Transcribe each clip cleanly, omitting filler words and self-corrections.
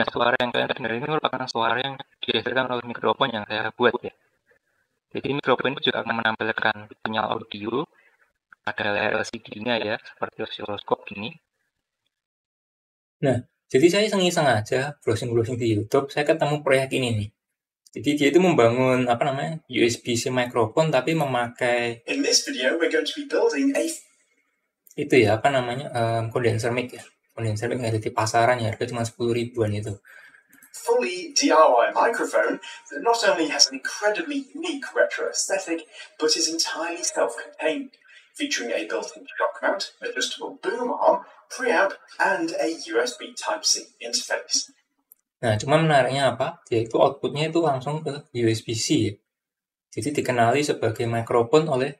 Nah, suara yang kalian dengar ini merupakan suara yang dihasilkan oleh mikrofon yang saya buat ya. Jadi mikrofon itu juga akan menampilkan sinyal audio, ada layar LCD-nya ya, seperti osiloskop ini. Nah, jadi saya iseng-iseng aja browsing-browsing di YouTube, saya ketemu proyek ini nih. Jadi dia itu membangun USB-C microphone tapi memakai In this video, we're going to be building a itu ya condenser mic ya. Condenser mic yang ada di pasaran ya, harga cuma 10 ribuan itu. fully DIY microphone that not only has an incredibly unique retro aesthetic, but is entirely self-contained, featuring a built-in shock mount, adjustable boom arm, preamp, and a USB Type-C interface. Nah, cuma menariknya apa? Yaitu outputnya itu langsung ke USB-C ya. Jadi dikenali sebagai microphone oleh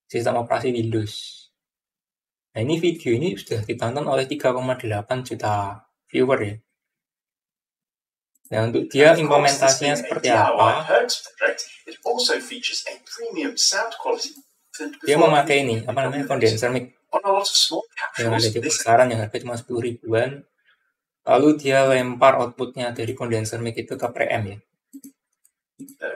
sistem operasi Windows. Nah, ini video ini sudah ditonton oleh 3,8 juta viewer ya. Nah, untuk dia implementasinya seperti apa? It also features a premium sound quality. Dia memakai ini, condenser mic yang ada di pasaran yang harga cuma 10 ribuan. Lalu dia lempar outputnya dari condenser mic itu ke preamp ya.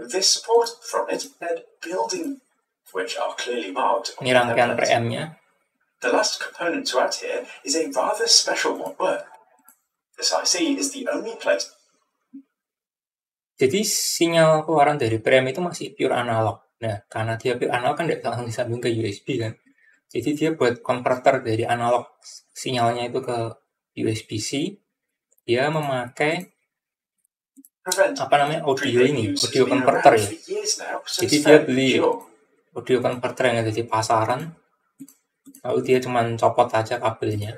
This support from it and building, which are clearly marked. Ini rangkaian preampnya. The last component to add here is a rather special one word. This IC is the only place. Jadi sinyal keluaran dari preamp itu masih pure analog. Nah, karena dia pure analog kan tidak langsung disambung ke USB kan. Jadi dia buat converter dari analog sinyalnya itu ke USB-C. Dia memakai audio ini, audio converter ya. Jadi dia beli audio converter yang ada di pasaran. Lalu dia cuma copot aja kabelnya.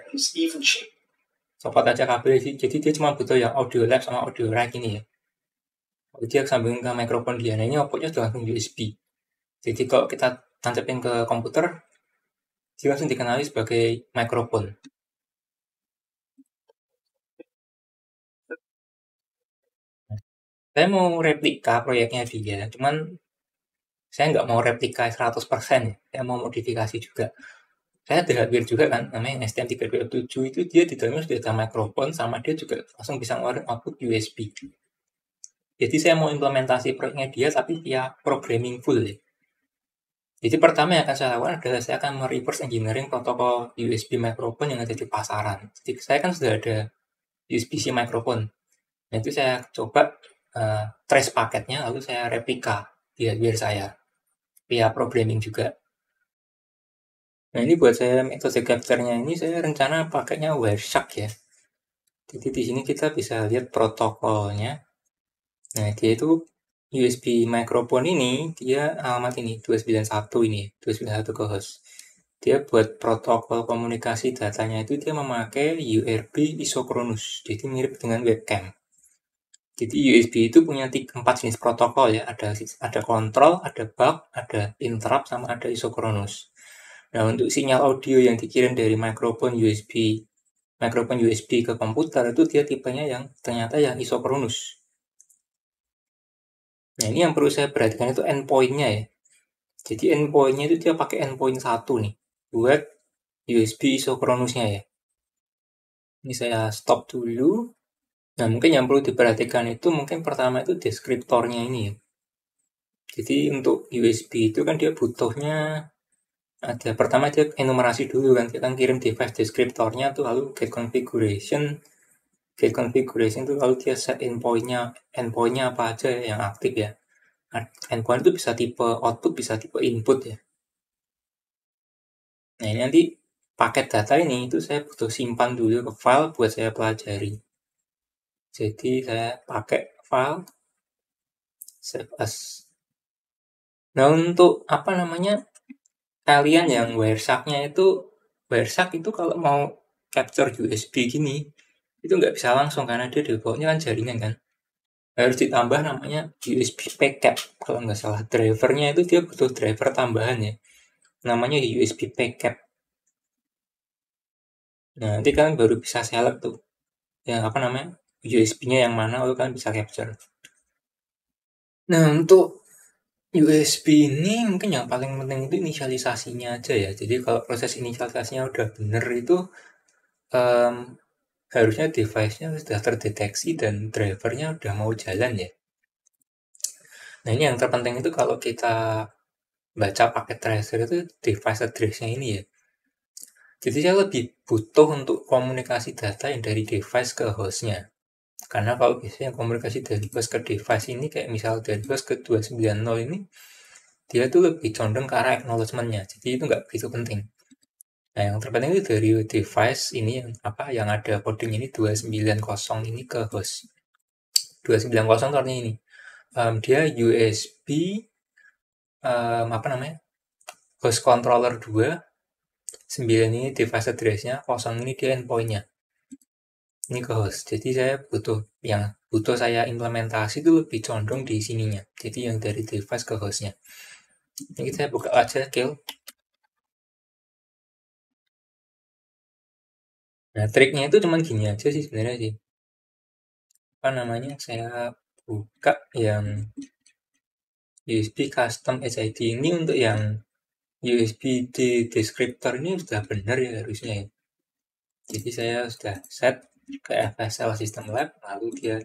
Jadi dia cuma butuh yang audio lab sama audio rack ini ya. Lalu dia sambungin ke mikrofon dia. Nah, ini outputnya sudah langsung USB. Jadi kalau kita tancapin ke komputer, dia langsung dikenali sebagai mikrofon. Saya mau replika proyeknya dia, cuman saya nggak mau replika 100% ya. Saya mau modifikasi juga. Saya ada hardware juga kan, namanya STM32F7 itu dia di dalamnya sudah ada mikrofon, sama dia juga langsung bisa ngeluarin output USB. Jadi saya mau implementasi proyeknya dia tapi via programming full ya. Jadi pertama yang akan saya lakukan adalah saya akan mereverse engineering protokol USB microphone yang ada di pasaran. Jadi saya kan sudah ada USB-C microphone. Nah itu saya coba trace paketnya lalu saya replika di hardware saya via programming juga. Nah ini buat saya metode capture-nya ini saya rencana pakainya Wireshark ya. Jadi di sini kita bisa lihat protokolnya. Nah dia itu USB microphone ini dia alamat ini 291 ini 291 ke host. Dia buat protokol komunikasi datanya itu dia memakai URB isochronous. Jadi mirip dengan webcam. Jadi USB itu punya 4 jenis protokol ya. Ada kontrol, ada bug, ada interrupt, sama ada isochronous. Nah, untuk sinyal audio yang dikirim dari mikrofon USB ke komputer itu dia tipenya yang ternyata yang isochronous. Nah, ini yang perlu saya perhatikan itu endpoint-nya ya. Jadi endpoint-nya itu dia pakai endpoint 1 nih buat USB isochronous-nya ya. Ini saya stop dulu. Nah, mungkin yang perlu diperhatikan itu mungkin pertama itu deskriptornya ini ya. Jadi untuk USB itu kan dia butuhnya pertama dia enumerasi dulu kan, kita kirim device deskriptornya tuh, lalu get configuration tuh, lalu dia set endpointnya apa aja yang aktif ya. Endpoint itu bisa tipe output, bisa tipe input ya. Nah ini nanti paket data ini itu saya butuh simpan dulu ke file buat saya pelajari. Jadi saya pakai file save as. Nah untuk kalian yang Wireshark itu kalau mau capture USB gini itu nggak bisa langsung karena dia dibawanya kan jaringan kan, harus ditambah namanya USB PCAP kalau nggak salah. Drivernya itu dia butuh driver tambahan ya, namanya USB PCAP. Nah nanti kalian baru bisa select tuh yang USB-nya yang mana, lalu kalian bisa capture. Nah untuk USB ini mungkin yang paling penting itu inisialisasinya aja ya. Jadi kalau proses inisialisasinya udah bener itu harusnya device-nya sudah terdeteksi dan drivernya udah mau jalan ya. Nah ini yang terpenting itu kalau kita baca paket tracer itu device address-nya ini ya. Jadi saya lebih butuh untuk komunikasi data yang dari device ke host-nya. Karena kalau biasanya komunikasi dari host ke device ini kayak misal dari host ke 290 ini, dia tuh lebih condong ke arah acknowledgement-nya. Jadi itu nggak begitu penting. Nah, yang terpenting itu dari device ini yang ada coding ini 290 ini ke host. 290 itu artinya ini. Dia USB host controller 2, 9 ini device address-nya, 0 ini dia endpoint-nya. Ini ke host. Jadi saya butuh saya implementasi itu lebih condong di sininya. Jadi yang dari device ke host-nya. Ini saya buka aja kill. Nah, triknya itu cuman gini aja sih sebenarnya sih. Saya buka yang USB custom HID ini untuk yang USB descriptor ini sudah benar ya harusnya ya. Jadi saya sudah set ke FSL System Lab, lalu dia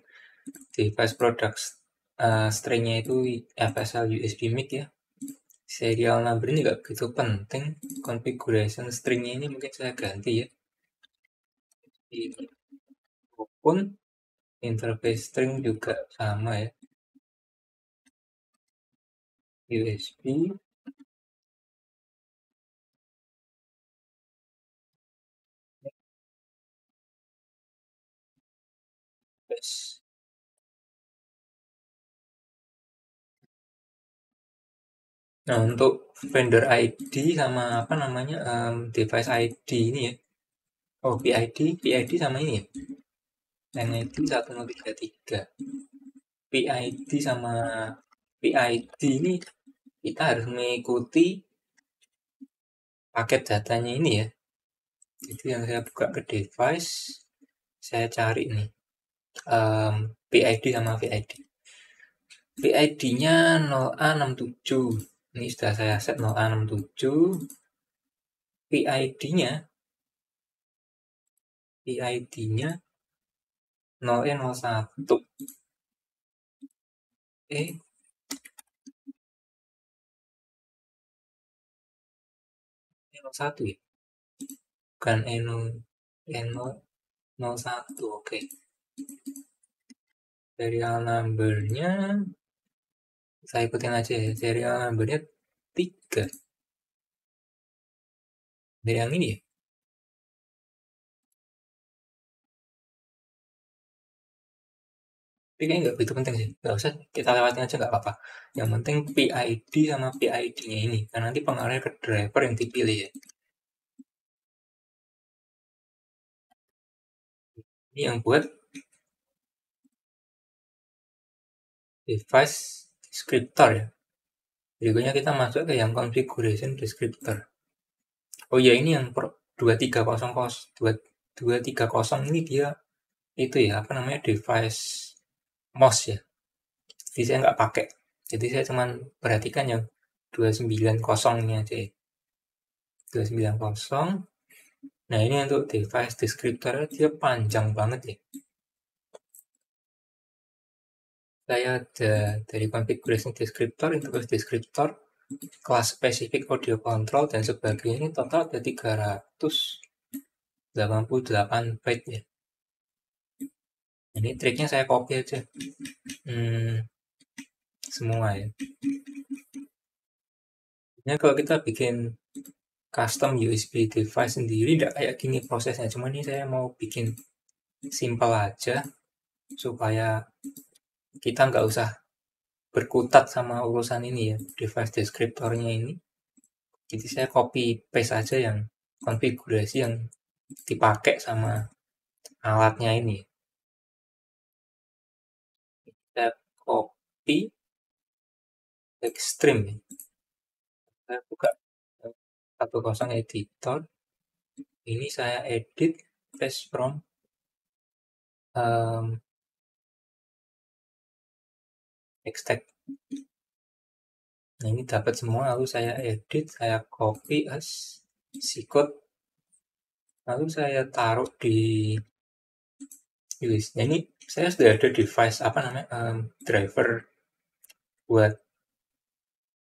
device products stringnya itu FSL USB mic ya. Serial number ini nggak begitu penting, configuration stringnya ini mungkin saya ganti ya. Ini maupun interface string juga sama ya. USB Nah, untuk vendor ID sama device ID ini ya. Oh, PID sama ini ya. NID 1033. PID sama PID ini kita harus mengikuti paket datanya ini ya. Jadi yang saya buka ke device, saya cari nih PID sama VID. PID-nya 0A67. Ini sudah saya set 0A67. PID-nya 0E01. 01 ya? Bukan E01, oke. Serial number-nya saya ikutin aja ya. Serial number-nya 3. Dari yang ini ya? Tapi kayaknya nggak begitu penting sih. Nggak usah, kita lewatin aja nggak apa-apa. Yang penting PID sama PID-nya ini. Karena nanti pengaruhnya ke driver yang dipilih ya. Ini yang buat device descriptor ya. Berikutnya kita masuk ke yang configuration descriptor. Oh ya, ini yang 2300 ini dia itu ya, device MOS ya. Jadi saya nggak pakai. Jadi saya cuma perhatikan yang 290 ini aja ya. 290. Nah, ini untuk device descriptor dia panjang banget ya. Saya ada dari configuration descriptor, interface descriptor, kelas spesifik audio control dan sebagainya, ini total ada 388 byte ya. Ini triknya saya copy aja semua ya. Nah, kalau kita bikin custom USB device sendiri tidak kayak gini prosesnya, cuma ini saya mau bikin simple aja supaya kita nggak usah berkutat sama urusan ini ya, device descriptornya ini. Jadi saya copy paste aja yang konfigurasi yang dipakai sama alatnya ini. Saya copy extreme ya. Saya buka 10 editor. Ini saya edit paste from extract. Nah, ini dapat semua, lalu saya edit, saya copy as si code, lalu saya taruh di Nah, ini saya sudah ada device driver buat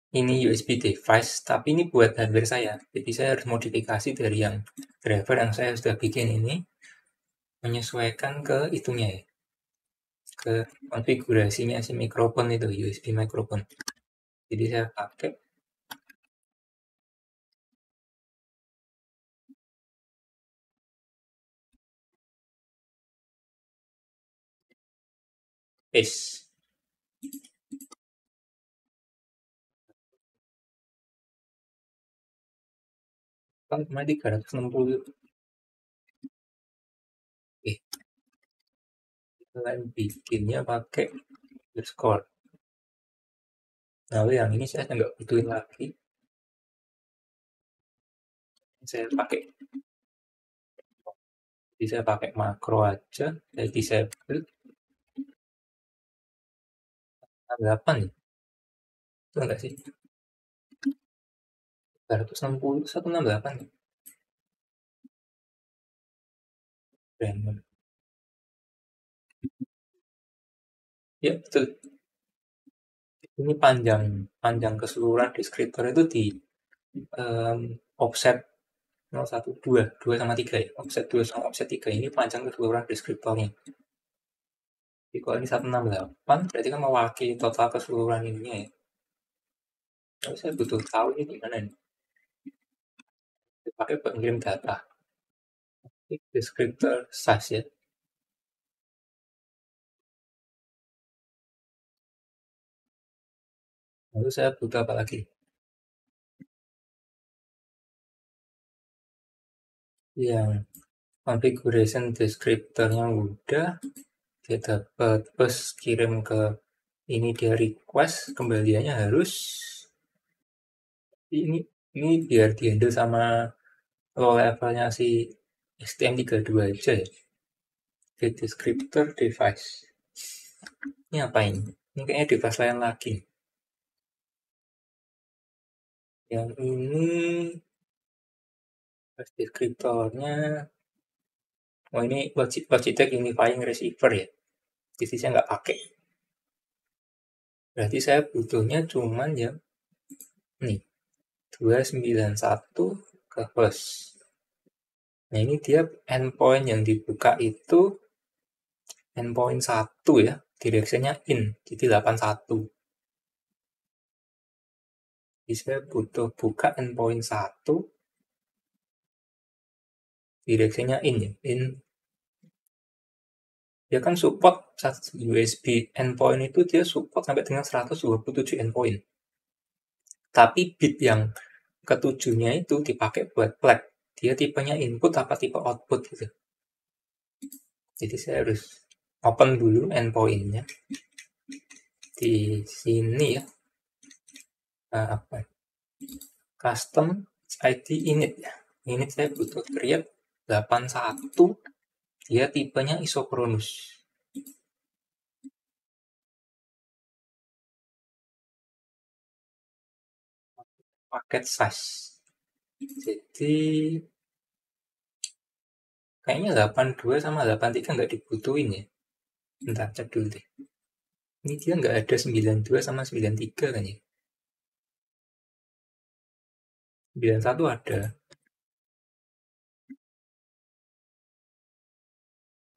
ini USB device, tapi ini buat hardware saya. Jadi saya harus modifikasi dari yang driver yang saya sudah bikin ini, menyesuaikan ke itunya ya, ke konfigurasinya si mikrofon itu, USB mikrofon. Jadi saya pakai paste. Kan cuma 360. Oke, kalian bikinnya pakai underscore. Lalu yang ini saya nggak butuhin lagi. Saya pakai, jadi saya pakai makro aja. Saya disable 68 nih. Itu enggak sih? 360 168 nih. Random. Ya betul. Ini panjang keseluruhan deskriptor itu di offset 0, 1, 2 sama 3 ya. Offset 2 sama offset 3 ini panjang keseluruhan deskriptornya. Jadi kalau ini 168 berarti kan mewakili total keseluruhan ininya ya. Tapi saya butuh tahu ini gimana nih. Pakai pengirim data. Deskriptor size ya. Lalu saya butuh apa lagi? Yang configuration descriptornya udah, dia dapat terus kirim ke ini, dia request, kembaliannya harus ini biar dihandle sama low levelnya si STM32 aja ya. Get descriptor device. Ini apa ini? Ini kayaknya device lain lagi. Yang ini deskriptornya, oh ini Logitech Unifying Receiver ya. Jadi saya nggak pakai. Berarti saya butuhnya cuman yang nih 291 ke host. Nah ini dia endpoint yang dibuka itu endpoint 1 ya, directionnya in, jadi 81. Jadi saya butuh buka endpoint 1, directionnya in ya, in. Dia kan support USB endpoint itu dia support sampai dengan 127 endpoint. Tapi bit yang ketujuhnya itu dipakai buat flag. Dia tipenya input apa tipe output gitu. Jadi saya harus open dulu endpointnya di sini ya. Custom ID init ya. Init saya butuh create 81. Dia tipenya isochronous. Paket size. Jadi kayaknya 82 sama 83 nggak dibutuhin ya. Bentar, cek dulu deh. Ini dia nggak ada 92 sama 93 kan ya. 91 ada.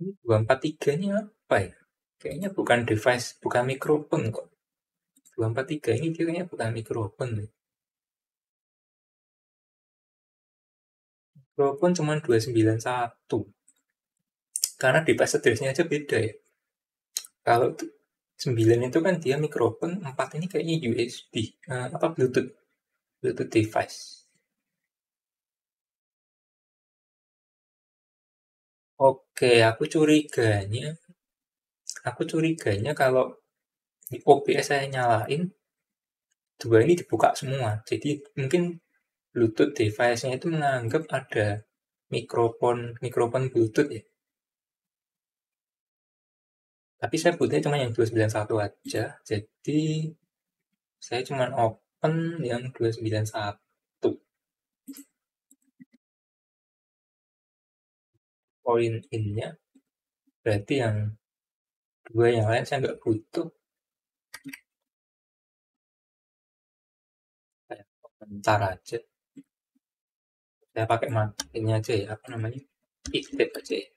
Ini 243 nya apa ya? Kayaknya bukan device, bukan mikrofon kok. 243 ini dia kayaknya bukan mikrofon deh. Mikrofon cuma 291. Karena device address-nya aja beda ya. Kalau 9 itu kan dia mikrofon, 4 ini kayaknya USB, Bluetooth device. Oke, aku curiganya kalau di OBS saya nyalain, 2 ini dibuka semua. Jadi mungkin Bluetooth device-nya itu menganggap ada mikrofon Bluetooth ya. Tapi saya butuhnya cuma yang 291 aja. Jadi saya cuma open yang 291. Point in-nya Berarti yang dua yang lain saya nggak butuh. Saya komentar aja. Saya pakai ini aja ya, apa namanya? Iftab aja ya.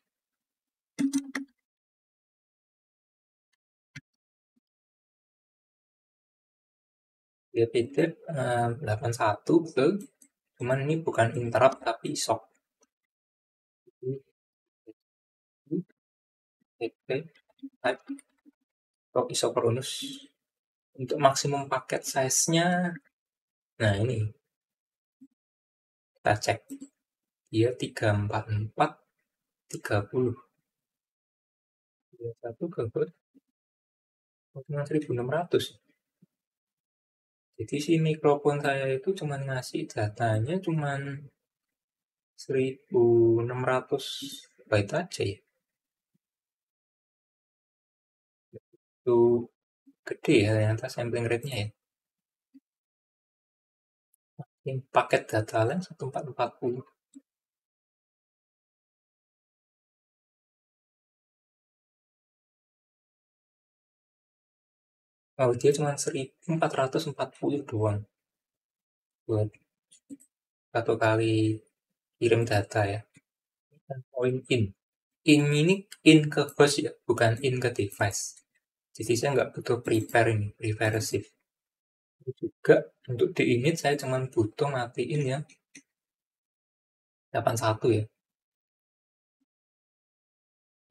Dia Iftab 81 betul. Cuman ini bukan interrupt tapi shock. Rock isochronous untuk maksimum paket size-nya. Nah ini kita cek, dia 344 30 21 gabut cuma 1600. Jadi si mikrofon saya itu cuma ngasih datanya cuma 1600 byte aja ya. Itu gede ya ternyata sampling rate-nya ya. Ini paket data lain 1440. Oh, dia cuma 1440 doang buat satu kali kirim data ya. Point in ini in ke host ya, bukan in ke device. Jadi saya nggak butuh prepare ini, prepare receive. Juga untuk di init saya cuma butuh matiin ya 81 ya.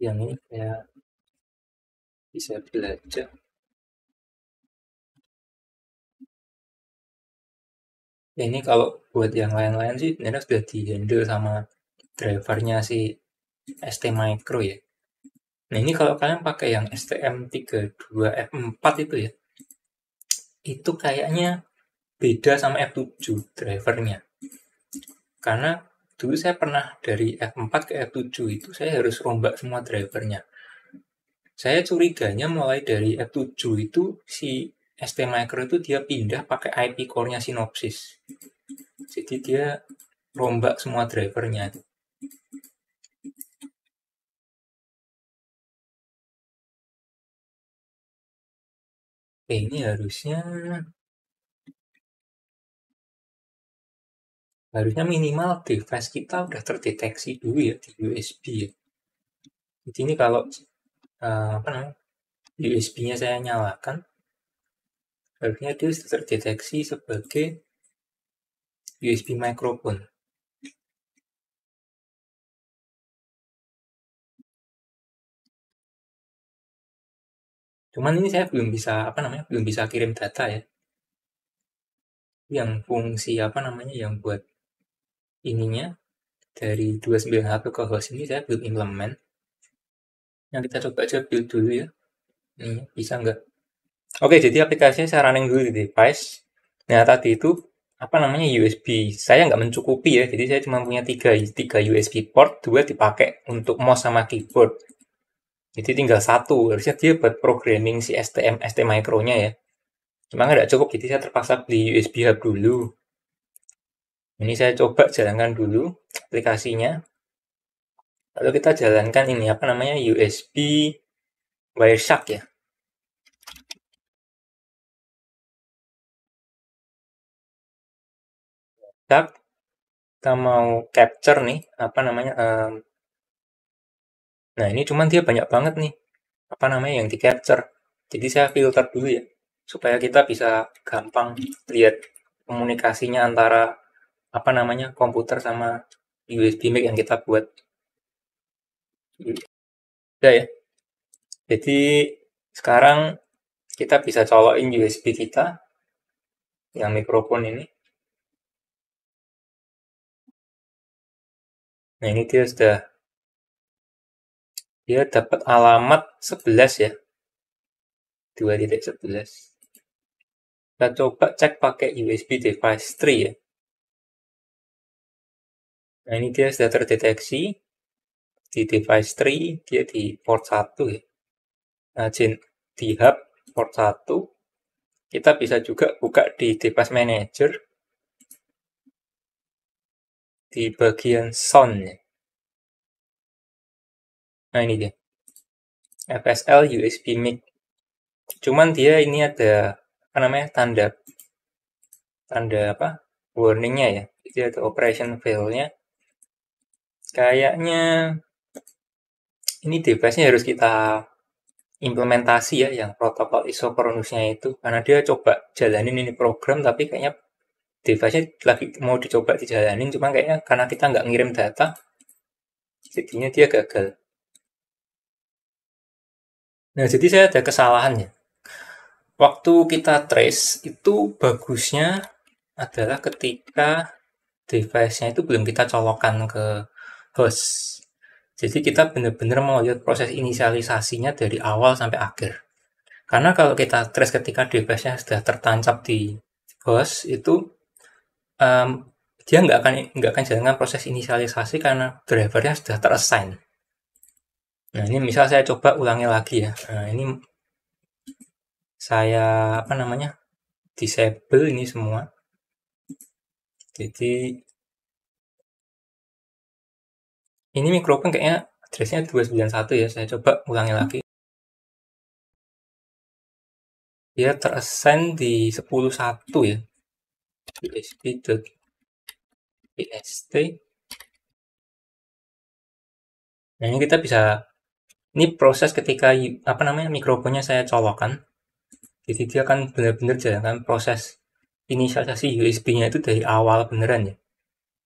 Yang ini saya bisa belajar. Ini kalau buat yang lain-lain sih sebenarnya sudah di handle sama drivernya si ST Micro ya. Nah ini kalau kalian pakai yang STM32F4 itu ya, itu kayaknya beda sama F7 drivernya. Karena dulu saya pernah dari F4 ke F7 itu saya harus rombak semua drivernya. Saya curiganya mulai dari F7 itu si ST Micro itu dia pindah pakai IP core-nya Synopsys. Jadi dia rombak semua drivernya. Ini harusnya minimal device kita udah terdeteksi dulu ya di USB ya. Jadi ini kalau USB-nya saya nyalakan, harusnya dia sudah terdeteksi sebagai USB microphone. Cuman ini saya belum bisa kirim data ya. Yang fungsi yang buat ininya dari 291 ke host ini saya belum implement. Yang kita coba aja build dulu ya. Ini bisa nggak? Oke, jadi aplikasinya saya running dulu di device. Nah, tadi itu USB. Saya nggak mencukupi ya, jadi saya cuma punya 3 USB port, 2 dipakai untuk mouse sama keyboard. Jadi tinggal 1, harusnya dia buat programming si ST Micro-nya ya. Cuma nggak cukup, jadi saya terpaksa beli USB hub dulu. Ini saya coba jalankan dulu aplikasinya. Lalu kita jalankan ini USB Wireshark ya. Kita mau capture nih nah ini cuman dia banyak banget nih yang di capture. Jadi saya filter dulu ya supaya kita bisa gampang lihat komunikasinya antara komputer sama USB mic yang kita buat. Udah ya. Jadi sekarang kita bisa colokin USB kita yang mikrofon ini. Nah ini dia dapat alamat 11 ya. 2.11. Kita coba cek pakai USB device 3 ya. Nah ini dia sudah terdeteksi di device 3, dia di port 1 ya. Nah di hub port 1, kita bisa juga buka di device manager di bagian sound ya. Nah ini dia. FSL USB mic. Cuman dia ini ada tanda warningnya ya. Jadi ada operation fail-nya. Kayaknya ini device-nya harus kita implementasi ya, yang protokol isochronous-nya itu, karena dia coba jalanin ini program, tapi kayaknya device-nya lagi mau dicoba dijalanin, cuma kayaknya karena kita nggak ngirim data, jadinya dia gagal. Nah, jadi saya ada kesalahannya. Waktu kita trace, itu bagusnya adalah ketika device-nya itu belum kita colokkan ke host. Jadi kita benar-benar mau lihat proses inisialisasinya dari awal sampai akhir. Karena kalau kita trace ketika device-nya sudah tertancap di host, itu dia nggak akan jalankan proses inisialisasi karena drivernya sudah terassign. Nah, ini misal saya coba ulangi lagi ya. Nah, ini saya disable ini semua. Jadi ini microphone kayaknya address-nya 291 ya. Saya coba ulangi lagi. Dia terassign di 10.1 ya. usb.pst. Nah, ini kita bisa, ini proses ketika mikrofonnya saya colokkan. Jadi dia akan benar-benar jalankan proses inisialisasi USB-nya itu dari awal beneran ya.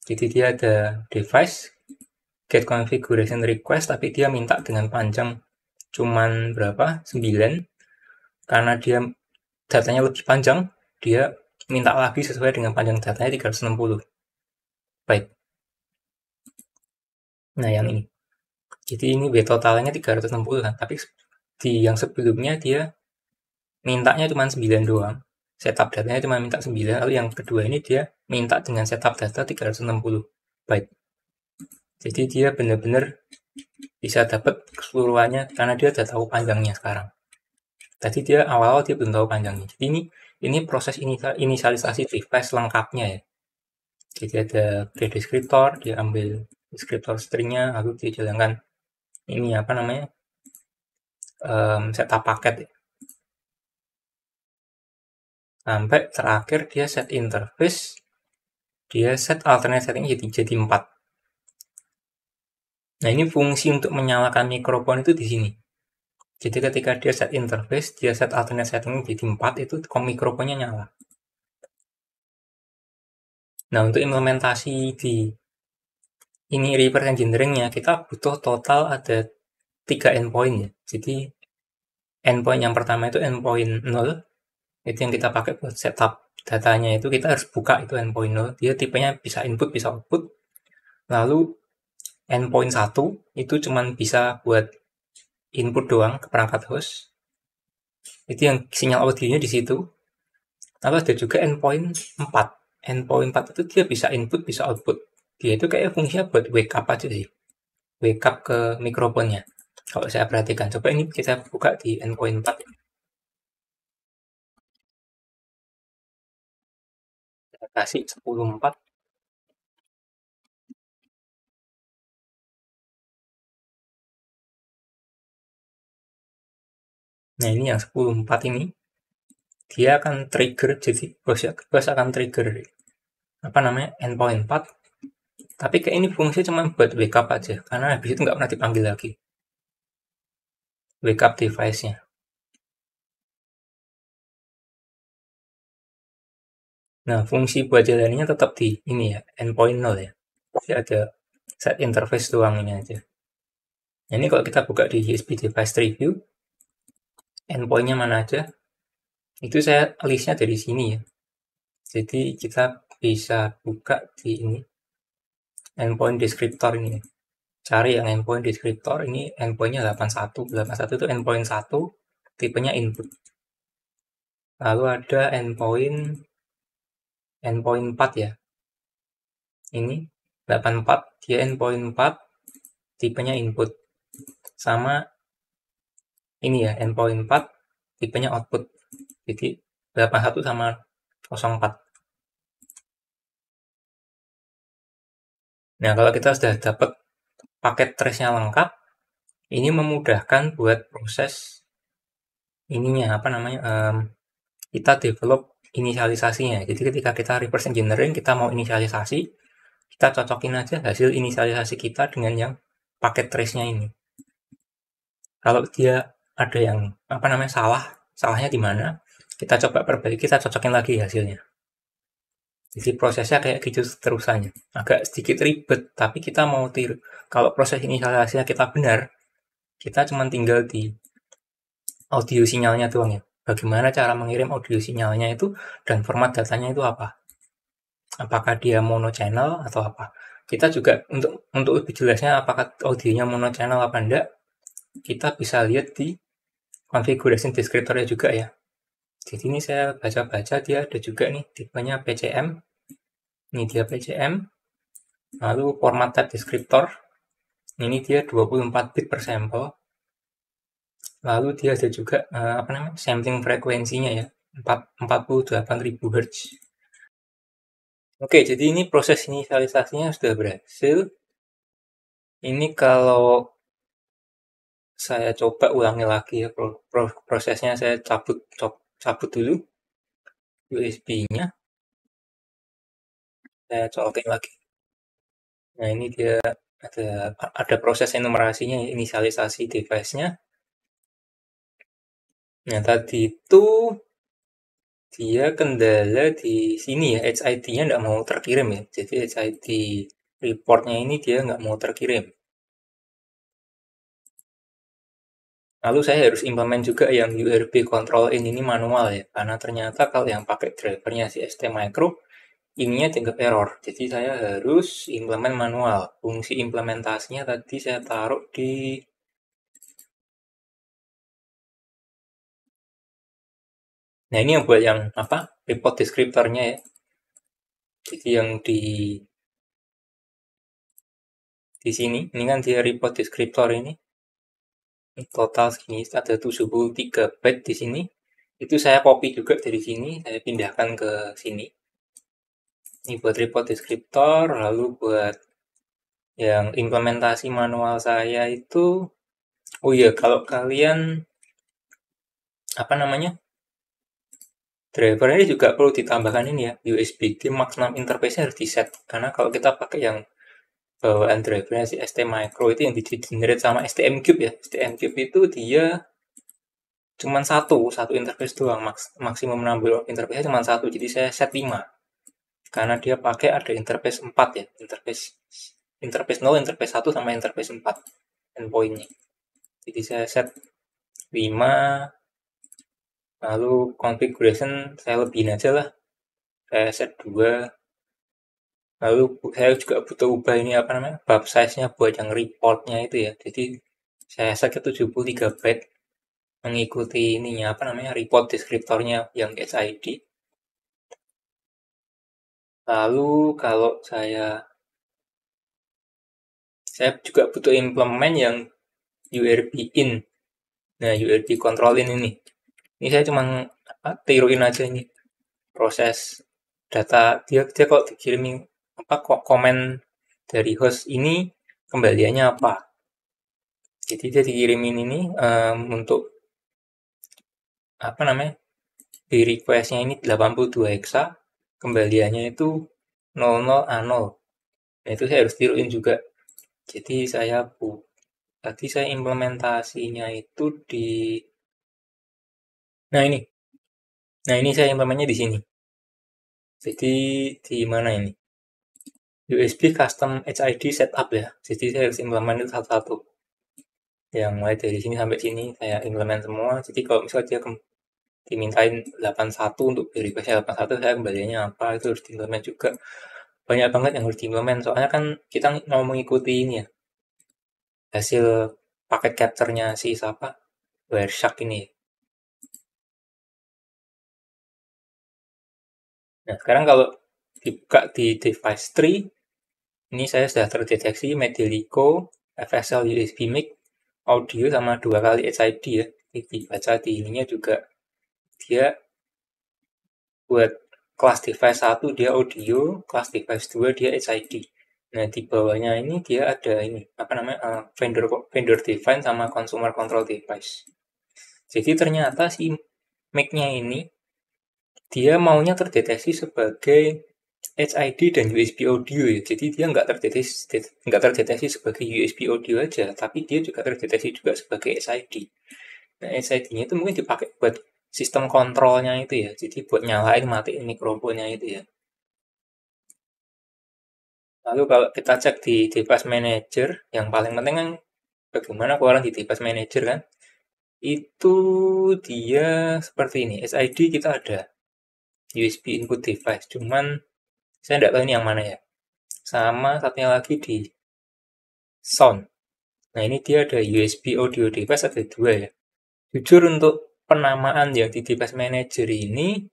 Jadi dia ada device get configuration request, tapi dia minta dengan panjang cuman berapa? 9. Karena dia datanya lebih panjang, dia minta lagi sesuai dengan panjang datanya 360 byte. Nah, yang ini. Jadi ini W totalnya 360 kan, tapi di yang sebelumnya dia mintanya cuma 9 doang. Setup datanya cuma minta 9, lalu yang kedua ini dia minta dengan setup data 360 byte. Jadi dia benar-benar bisa dapat keseluruhannya karena dia udah tahu panjangnya sekarang. Tadi dia awal-awal dia belum tahu panjangnya. Jadi ini proses inisialisasi device lengkapnya ya. Jadi ada predeskriptor, dia ambil deskriptor stringnya, lalu dia jalankan ini setup paket ya. Sampai terakhir dia set interface, dia set alternate setting jadi 4. Nah, ini fungsi untuk menyalakan mikrofon itu di sini. Jadi ketika dia set interface, dia set alternate setting jadi 4, itu mikrofonnya nyala. Nah, untuk implementasi di ini reverse engineering-nya, kita butuh total ada 3 endpoint ya. Jadi endpoint yang pertama itu endpoint 0, itu yang kita pakai buat setup datanya, itu kita harus buka itu endpoint 0. Dia tipenya bisa input, bisa output. Lalu endpoint 1 itu cuman bisa buat input doang ke perangkat host. Itu yang sinyal audionya di situ. Lalu ada juga endpoint 4. Endpoint 4 itu dia bisa input, bisa output. Dia itu kayak fungsinya buat wake up aja sih. Wake up ke mikrofonnya. Kalau saya perhatikan, coba ini kita buka di endpoint 4. Saya kasih 10.4. Nah, ini yang 10.4 ini, dia akan trigger, jadi bos akan trigger endpoint 4. Tapi kayak ini fungsinya cuma buat wake up aja, karena habis itu nggak pernah dipanggil lagi. Wake up device-nya. Nah, fungsi buat jalannya tetap di ini ya, endpoint 0 ya. Jadi ada set interface doang ini aja. Nah, ini kalau kita buka di USB device review, endpoint-nya mana aja, itu saya listnya dari sini ya. Jadi kita bisa buka di ini, endpoint descriptor ini. Cari yang endpoint descriptor, ini endpoint-nya 81. 81 itu endpoint 1, tipenya input. Lalu ada endpoint 4 ya. Ini 84, dia endpoint 4, tipenya input. Sama ini ya, endpoint 4, tipenya output. Jadi 81 sama 04. Nah, kalau kita sudah dapat paket trace-nya lengkap, Ini memudahkan buat proses ininya, kita develop inisialisasinya. Jadi ketika kita reverse engineering, kita mau inisialisasi, kita cocokin aja hasil inisialisasi kita dengan yang paket trace-nya ini. Kalau dia ada yang salahnya di mana, kita coba perbaiki, kita cocokin lagi hasilnya. Jadi prosesnya kayak gitu terusannya. Agak sedikit ribet, tapi kita mau tiru. Kalau proses inisialisasinya kita benar, kita cuma tinggal di audio sinyalnya doang ya. Bagaimana cara mengirim audio sinyalnya itu dan format datanya itu apa? Apakah dia mono channel atau apa? Kita juga untuk lebih jelasnya apakah audionya mono channel apa enggak, kita bisa lihat di configuration descriptor-nya juga ya. Jadi ini saya baca-baca dia ada juga nih tipenya PCM. Ini dia PCM. Lalu format type descriptor. Ini dia 24 bit per sampel. Lalu dia ada juga sampling frekuensinya ya, 48.000 Hz. Oke, jadi ini proses inisialisasinya sudah berhasil. Ini kalau saya coba ulangi lagi ya, prosesnya saya cabut dulu USB-nya. Saya colokin lagi. Nah, ini dia ada proses enumerasinya, inisialisasi device-nya. Nah, tadi itu dia kendala di sini ya, HID-nya nggak mau terkirim ya. Jadi HID report-nya ini dia nggak mau terkirim. Lalu saya harus implement juga yang URB control in ini manual ya, karena ternyata kalau yang pakai drivernya si STMicro, ininya dianggap error. Jadi saya harus implement manual. Fungsi implementasinya tadi saya taruh di Nah, ini yang buat yang report descriptor-nya ya. Jadi yang di sini, ini kan dia report descriptor ini. Total segini ada 73 byte di sini. Itu saya copy juga dari sini, saya pindahkan ke sini. Ini buat report descriptor, lalu buat yang implementasi manual saya itu, oh iya, kalau kalian driver ini juga perlu ditambahkan ini ya, USB Max 6 interface-nya harus di-set. Karena kalau kita pakai yang bawaan drivernya si STMicro itu yang di-generate sama STMcube ya. STMcube itu dia cuma satu interface doang, maksimum number of interface cuma satu, jadi saya set 5. Karena dia pakai ada interface 4 ya, interface 0, interface 1 sama interface 4 endpoint-nya. Jadi saya set 5, lalu configuration saya lebihin aja lah, saya set 2. Lalu saya juga butuh ubah ini buffer size-nya buat yang report-nya itu ya. Jadi saya set ke 73 byte mengikuti ininya report descriptor-nya yang HID. Lalu kalau saya juga butuh implement yang URB in. Nah, URB control in ini. Ini saya cuma tiruin aja ini proses data dia kalau dikirimin komen dari host ini kembaliannya apa. Jadi dia dikirimin ini untuk di request-nya ini 82 hexa, kembaliannya itu 00A0. Nah, itu saya harus tiruin juga. Jadi tadi saya implementasinya itu di Nah, ini saya implementnya di sini. Jadi di mana ini? USB custom HID setup ya. Jadi saya harus implement itu satu-satu. Yang mulai dari sini sampai sini saya implement semua. Jadi kalau misalnya dia dimintain 81 untuk request 81, saya kembaliannya apa, itu harus diimplement juga. Banyak banget yang harus diimplement, soalnya kan kita mau mengikuti ini ya, hasil paket capture-nya si Wireshark ini. Nah, sekarang kalau dibuka di device tree, ini saya sudah terdeteksi Medelico, FSL USB mic, audio sama 2 kali HID ya. Dibaca di ininya juga dia buat kelas device 1 dia audio, kelas device 2 dia HID. Nah, di bawahnya ini dia ada ini, vendor define sama consumer control device. Jadi ternyata si Mac-nya ini dia maunya terdeteksi sebagai HID dan USB audio ya. Jadi dia nggak terdeteksi sebagai USB audio aja, tapi dia juga terdeteksi juga sebagai SID. Nah, SID-nya itu mungkin dipakai buat sistem kontrolnya itu ya. Jadi buat nyalain matiin mikrofonnya itu ya. Lalu kalau kita cek di device manager, yang paling penting kan bagaimana keluaran di device manager kan, itu dia seperti ini. SID kita ada USB input device, cuman saya nggak tahu ini yang mana ya. Sama satunya lagi di sound. Nah, ini dia ada USB audio device, ada 2 ya. Jujur untuk penamaan yang di device manager ini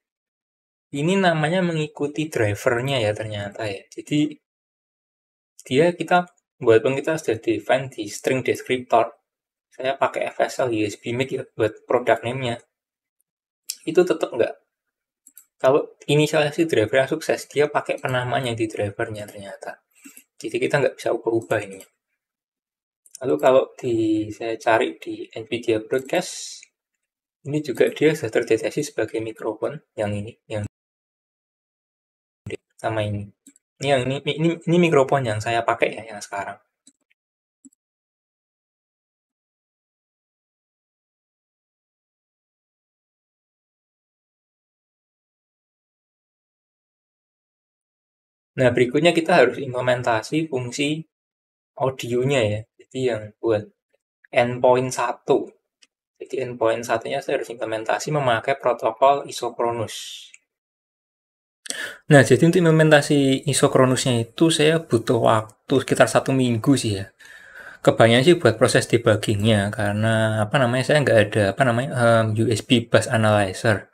namanya mengikuti drivernya ya ternyata ya. Jadi kita walaupun kita sudah define di string descriptor, saya pakai FSL USB mic ya buat product name-nya, itu tetap nggak. Kalau inisialisasi driver yang sukses, dia pakai penamaan yang di drivernya ternyata. Jadi kita nggak bisa ubah-ubah ini. Lalu kalau saya cari di NVIDIA Broadcast, ini juga dia sudah terdeteksi sebagai mikrofon yang ini, yang sama ini. Ini mikrofon yang saya pakai ya, yang sekarang. Nah, berikutnya kita harus implementasi fungsi audionya ya. Jadi yang buat endpoint 1. Jadi endpoint satunya saya harus implementasi memakai protokol isochronous. Nah, jadi untuk implementasi isochronousnya itu saya butuh waktu sekitar 1 minggu sih ya. Kebanyakan sih buat proses debuggingnya karena saya nggak ada USB bus analyzer.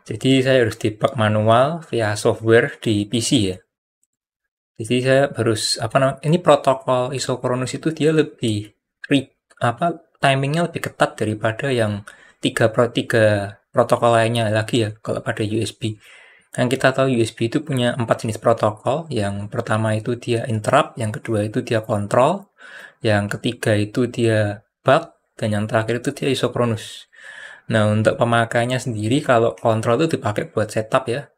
Jadi saya harus debug manual via software di PC ya. Jadi saya harus ini protokol isochronous itu dia lebih timingnya lebih ketat daripada yang tiga protokol lainnya lagi ya kalau pada USB. Yang kita tahu USB itu punya 4 jenis protokol. Yang pertama itu dia interrupt, yang kedua itu dia control, yang ketiga itu dia bug, dan yang terakhir itu dia isochronous. Nah, untuk pemakaiannya sendiri kalau control itu dipakai buat setup ya.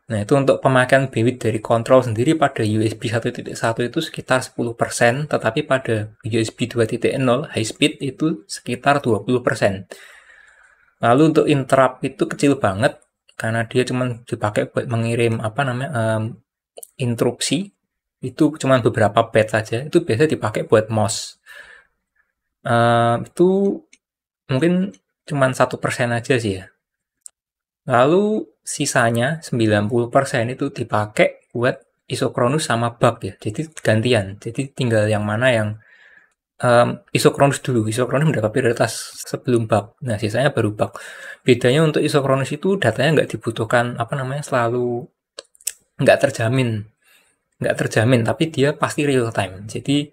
Nah, itu untuk pemakaian bandwidth dari control sendiri pada USB 1.1 itu sekitar 10%, tetapi pada USB 2.0 high speed itu sekitar 20%. Lalu untuk interrupt itu kecil banget, karena dia cuma dipakai buat mengirim interupsi, itu cuma beberapa byte saja, itu biasa dipakai buat MOS. Itu mungkin cuma 1% aja sih ya. Lalu sisanya 90% itu dipakai buat isochronous sama bug ya. Jadi gantian. Jadi tinggal yang mana yang isochronous dulu. Isochronous mendapat prioritas sebelum bug. Nah, sisanya baru bug. Bedanya untuk isochronous itu datanya nggak dibutuhkan selalu nggak terjamin, tapi dia pasti real time. Jadi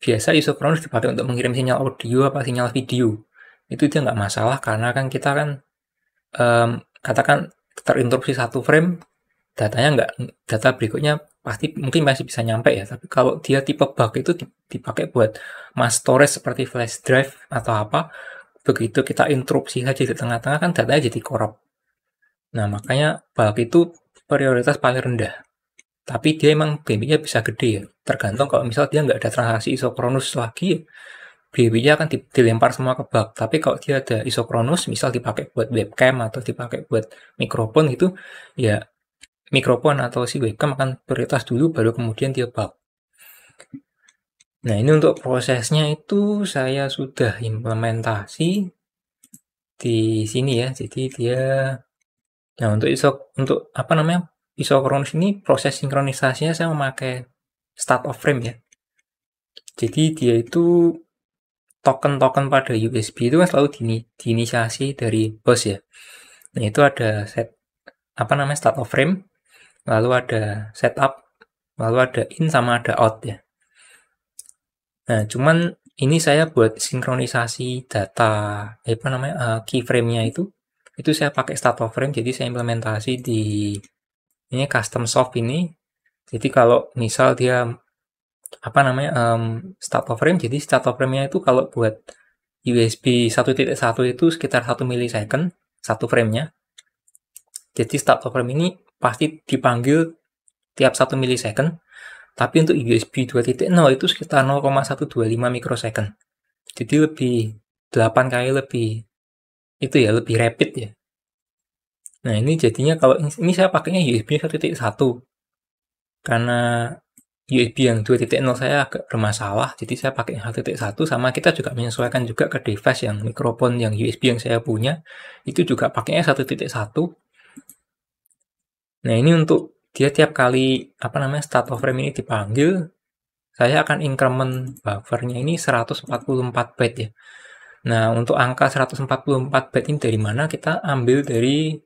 biasa isochronous dipakai untuk mengirim sinyal audio apa sinyal video. Itu dia nggak masalah karena kan kita kan katakan terinterupsi 1 frame, data berikutnya pasti mungkin masih bisa nyampe ya. Tapi kalau dia tipe bug itu dipakai buat mass storage seperti flash drive atau apa, begitu kita interupsi saja di tengah-tengah kan datanya jadi korup. Nah, makanya bug itu prioritas paling rendah. Tapi dia emang bandwidth-nya bisa gede ya. Tergantung kalau misal dia nggak ada transaksi isochronous lagi, bandwidth-nya akan dilempar semua ke bug. Tapi kalau dia ada isochronous, misal dipakai buat webcam atau dipakai buat mikrofon gitu, ya mikrofon atau si webcam akan prioritas dulu, baru kemudian dia bug. Nah, ini untuk prosesnya itu saya sudah implementasi di sini ya. Jadi dia, nah untuk isochronous ini proses sinkronisasinya saya memakai start of frame ya. Jadi dia itu token-token pada USB itu kan selalu diinisiasi dari bus ya. Nah, itu ada start of frame, lalu ada setup, lalu ada in sama ada out ya. Nah, cuman ini saya buat sinkronisasi data keyframe-nya itu saya pakai start of frame, jadi saya implementasi di ini custom soft ini Jadi kalau misal dia start of frame, jadi start of frame-nya itu kalau buat USB 1.1 itu sekitar 1 milisecond satu frame-nya. Jadi start of frame ini pasti dipanggil tiap 1 milisecond. Tapi untuk USB 2.0 itu sekitar 0,125 mikrosecond. Jadi lebih 8 kali lebih itu ya, lebih rapid ya. Nah, ini jadinya kalau ini saya pakainya USB 1.1. Karena USB yang 2.0 saya agak bermasalah, jadi saya pakai 1.1, sama kita juga menyesuaikan juga ke device yang mikrofon yang USB yang saya punya, itu juga pakainya 1.1. Nah, ini untuk dia tiap kali start of frame ini dipanggil, saya akan increment buffernya ini 144 byte ya. Nah, untuk angka 144 byte ini dari mana? Kita ambil dari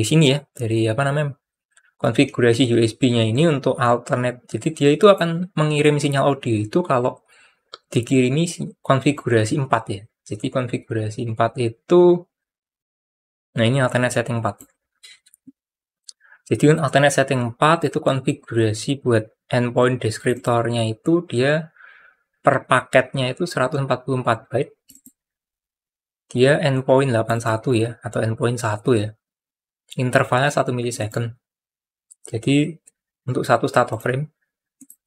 sini ya, dari konfigurasi USB-nya ini untuk alternate. Jadi dia itu akan mengirim sinyal audio itu kalau dikirimi konfigurasi 4 ya. Jadi konfigurasi 4 itu, nah ini alternate setting 4. Jadi alternate setting 4 itu konfigurasi buat endpoint deskriptornya itu dia per paketnya itu 144 byte. Dia endpoint 81 ya, atau endpoint 1 ya. Intervalnya 1 milisecond. Jadi untuk satu start of frame.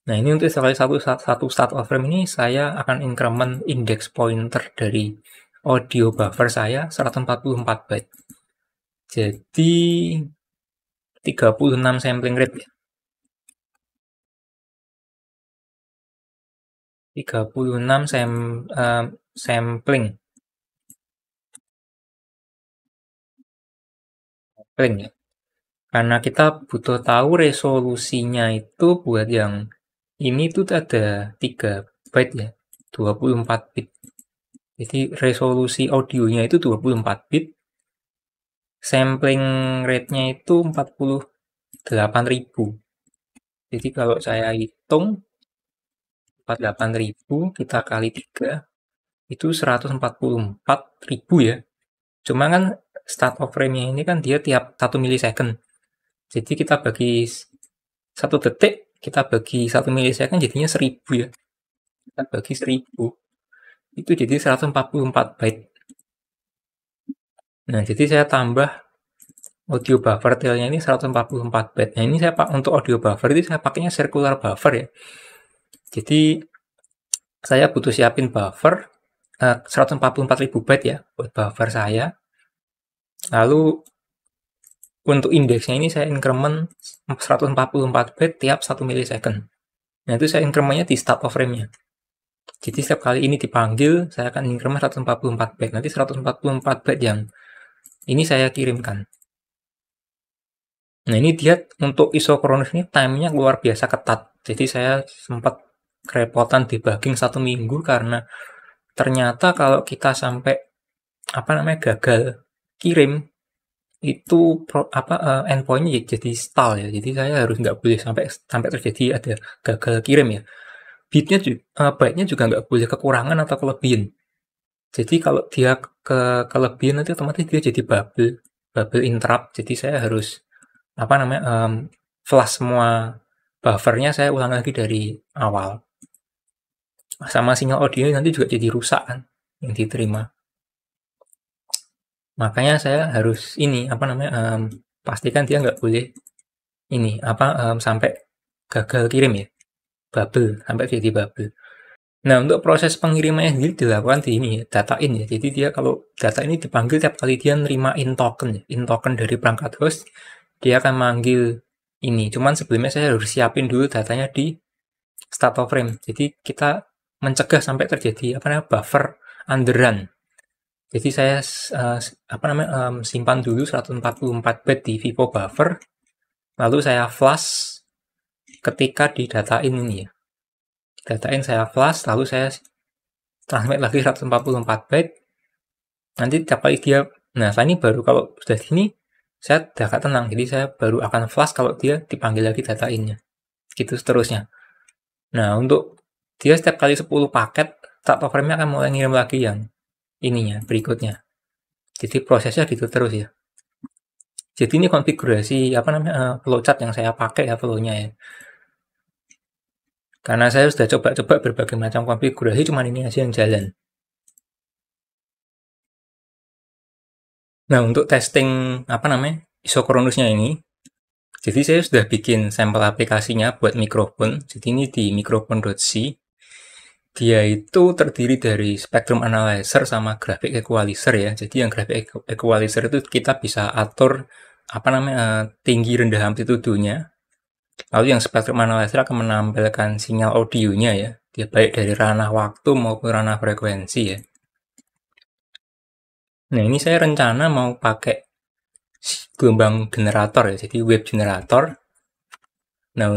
Nah, ini untuk satu start of frame ini saya akan increment index pointer dari audio buffer saya 144 byte. Jadi 36 sampling rate ya. 36 sampling ya. Karena kita butuh tahu resolusinya itu buat yang ini tuh ada 3 byte ya, 24 bit. Jadi resolusi audionya itu 24 bit. Sampling rate-nya itu 48.000. Jadi kalau saya hitung 48.000 kita kali 3 itu 144.000 ya. Cuma kan start of frame-nya ini kan dia tiap 1 milisecond. Jadi kita bagi 1 detik, kita bagi 1 milisecond jadinya 1000 ya. Kita bagi 1000. Itu jadi 144 byte. Nah, jadi saya tambah audio buffer tail-nya ini 144 byte. Nah, ini saya untuk audio buffer itu saya pakainya circular buffer ya. Jadi saya butuh siapin buffer 144.000 byte ya buat buffer saya. Lalu untuk indeksnya ini saya increment 144 byte tiap 1 milisecond. Nah, itu saya incrementnya di start of frame-nya. Jadi setiap kali ini dipanggil, saya akan increment 144 byte. Nanti 144 byte yang ini saya kirimkan. Nah, ini dia untuk isochronous ini time-nya luar biasa ketat. Jadi saya sempat kerepotan debugging 1 minggu karena ternyata kalau kita sampai gagal kirim itu endpoint-nya jadi stall ya. Jadi saya harus nggak boleh sampai terjadi ada gagal kirim ya. Byte-nya juga nggak boleh kekurangan atau kelebihan. Jadi kalau dia kelebihan nanti otomatis dia jadi bubble interrupt. Jadi saya harus flash semua buffernya, saya ulang lagi dari awal. Sama sinyal audio nanti juga jadi rusak kan yang diterima. Makanya saya harus ini pastikan dia nggak boleh ini sampai gagal kirim ya, bubble sampai jadi bubble. Nah, untuk proses pengirimannya sendiri dilakukan di ini ya, data in ya. Jadi dia kalau data ini dipanggil tiap kali dia nerima in token dari perangkat host, dia akan manggil ini. Cuman sebelumnya saya harus siapin dulu datanya di start of frame. Jadi kita mencegah sampai terjadi buffer underrun. Jadi saya simpan dulu 144 byte di Vivo buffer, lalu saya flash ketika didatain ini ya. Datain saya flash, lalu saya transmit lagi 144 byte. Nanti tiap kali dia, nah ini baru kalau sudah gini, saya agak tenang. Jadi saya baru akan flash kalau dia dipanggil lagi datainnya. Gitu seterusnya. Nah, untuk dia setiap kali 10 paket, start of frame-nya akan mulai ngirim lagi yang ininya, berikutnya. Jadi prosesnya gitu terus ya. Jadi ini konfigurasi flowchart yang saya pakai ya, flow-nya ya. Karena saya sudah coba-coba berbagai macam konfigurasi, cuman ini aja yang jalan. Nah, untuk testing isochronusnya ini, jadi saya sudah bikin sampel aplikasinya buat mikrofon. Jadi ini di microphone.c. Dia itu terdiri dari spectrum analyzer sama graphic equalizer ya. Jadi yang graphic equalizer itu kita bisa atur tinggi rendah amplitudonya. Lalu yang spectrum analyzer akan menampilkan sinyal audionya ya. Dia baik dari ranah waktu maupun ranah frekuensi ya. Nah, ini saya rencana mau pakai gelombang generator ya, jadi wave generator. Nah,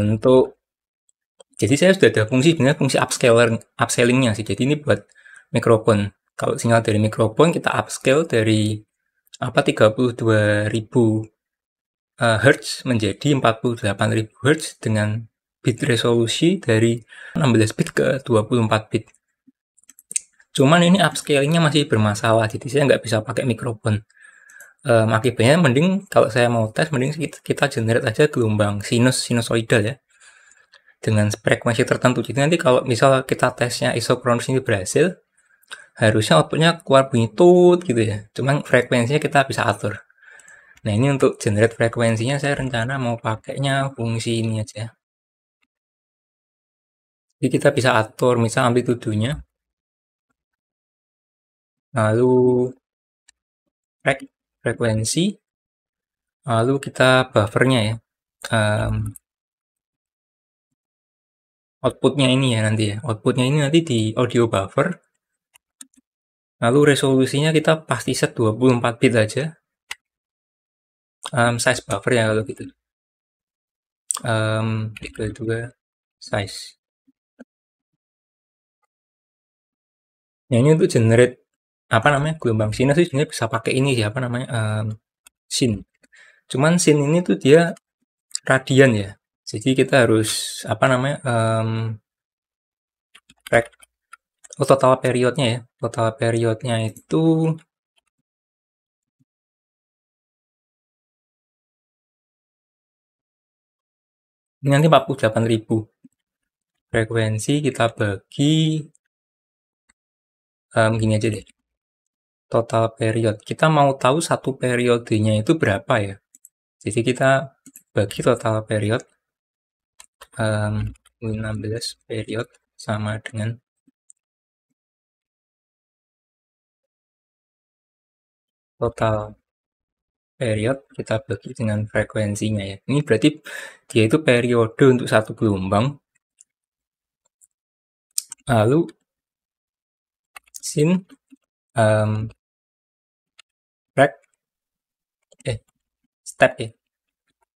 jadi saya sudah ada sebenarnya fungsi upscalingnya sih. Jadi ini buat mikrofon. Kalau sinyal dari mikrofon kita upscale dari 32.000 Hz menjadi 48.000 Hz dengan bit resolusi dari 16 bit ke 24 bit. Cuman ini upscalingnya masih bermasalah, jadi saya nggak bisa pakai mikrofon. Akibatnya mending kalau saya mau tes, mending kita generate aja gelombang sinusoidal ya, dengan frekuensi tertentu. Jadi nanti kalau misal kita tesnya isochronous ini berhasil, harusnya outputnya keluar bunyi tut gitu ya. Cuman frekuensinya kita bisa atur. Nah, ini untuk generate frekuensinya saya rencana mau pakainya fungsi ini aja. Jadi kita bisa atur misal amplitudonya, lalu frekuensi, lalu kita buffernya ya. Outputnya ini ya nanti ya. Outputnya ini nanti di audio buffer. Lalu resolusinya kita pasti set 24 bit aja. Size buffer ya kalau gitu. 32 size. Nah, ini untuk generate gelombang sinus sih sebenarnya bisa pakai ini sih sin. Cuman sin ini tuh dia radian ya. Jadi kita harus total periodnya ya. Total periodnya itu ini nanti 48.000. Frekuensi kita bagi gini aja deh. Total period. Kita mau tahu satu periodenya itu berapa ya. Jadi kita bagi total period 16 period sama dengan total period kita bagi dengan frekuensinya ya. Ini berarti dia itu periode untuk satu gelombang. Lalu sin step ya.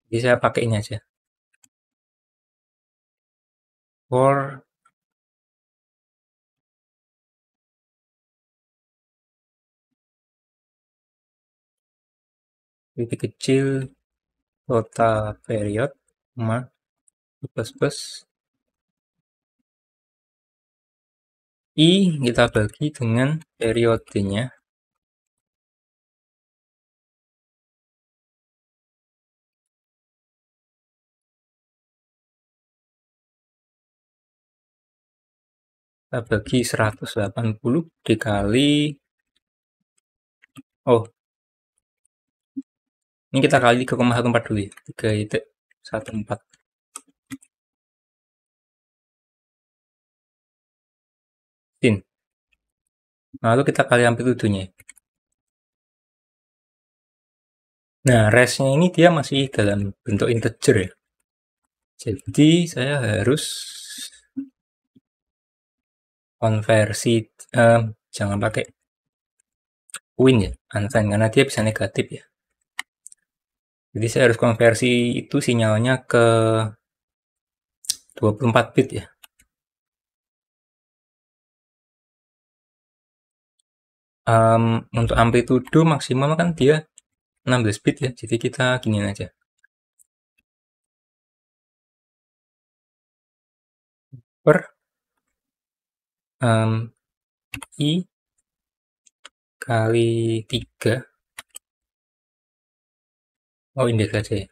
Jadi saya pakai ini aja. For lebih kecil total period sama plus I kita bagi dengan periodenya. Kita bagi 180 dikali ini kita kali 3,14 dulu ya. 3,14 sin. Lalu kita kali amplitudonya. Nah, resnya ini dia masih dalam bentuk integer ya. Jadi saya harus konversi, jangan pakai win ya, unsigned, karena dia bisa negatif ya. Jadi saya harus konversi itu sinyalnya ke 24 bit ya. Untuk amplitudo maksimal kan dia 16 bit ya, jadi kita giniin aja. Per I kali 3 Oh, indeks aja ya.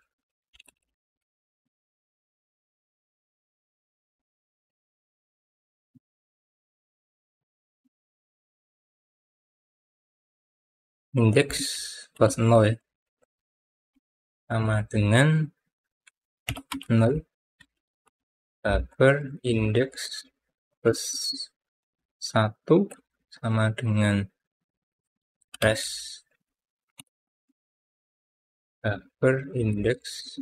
Indeks plus 0 ya. Sama dengan 0 buffer indeks plus 1 sama dengan res buffer indeks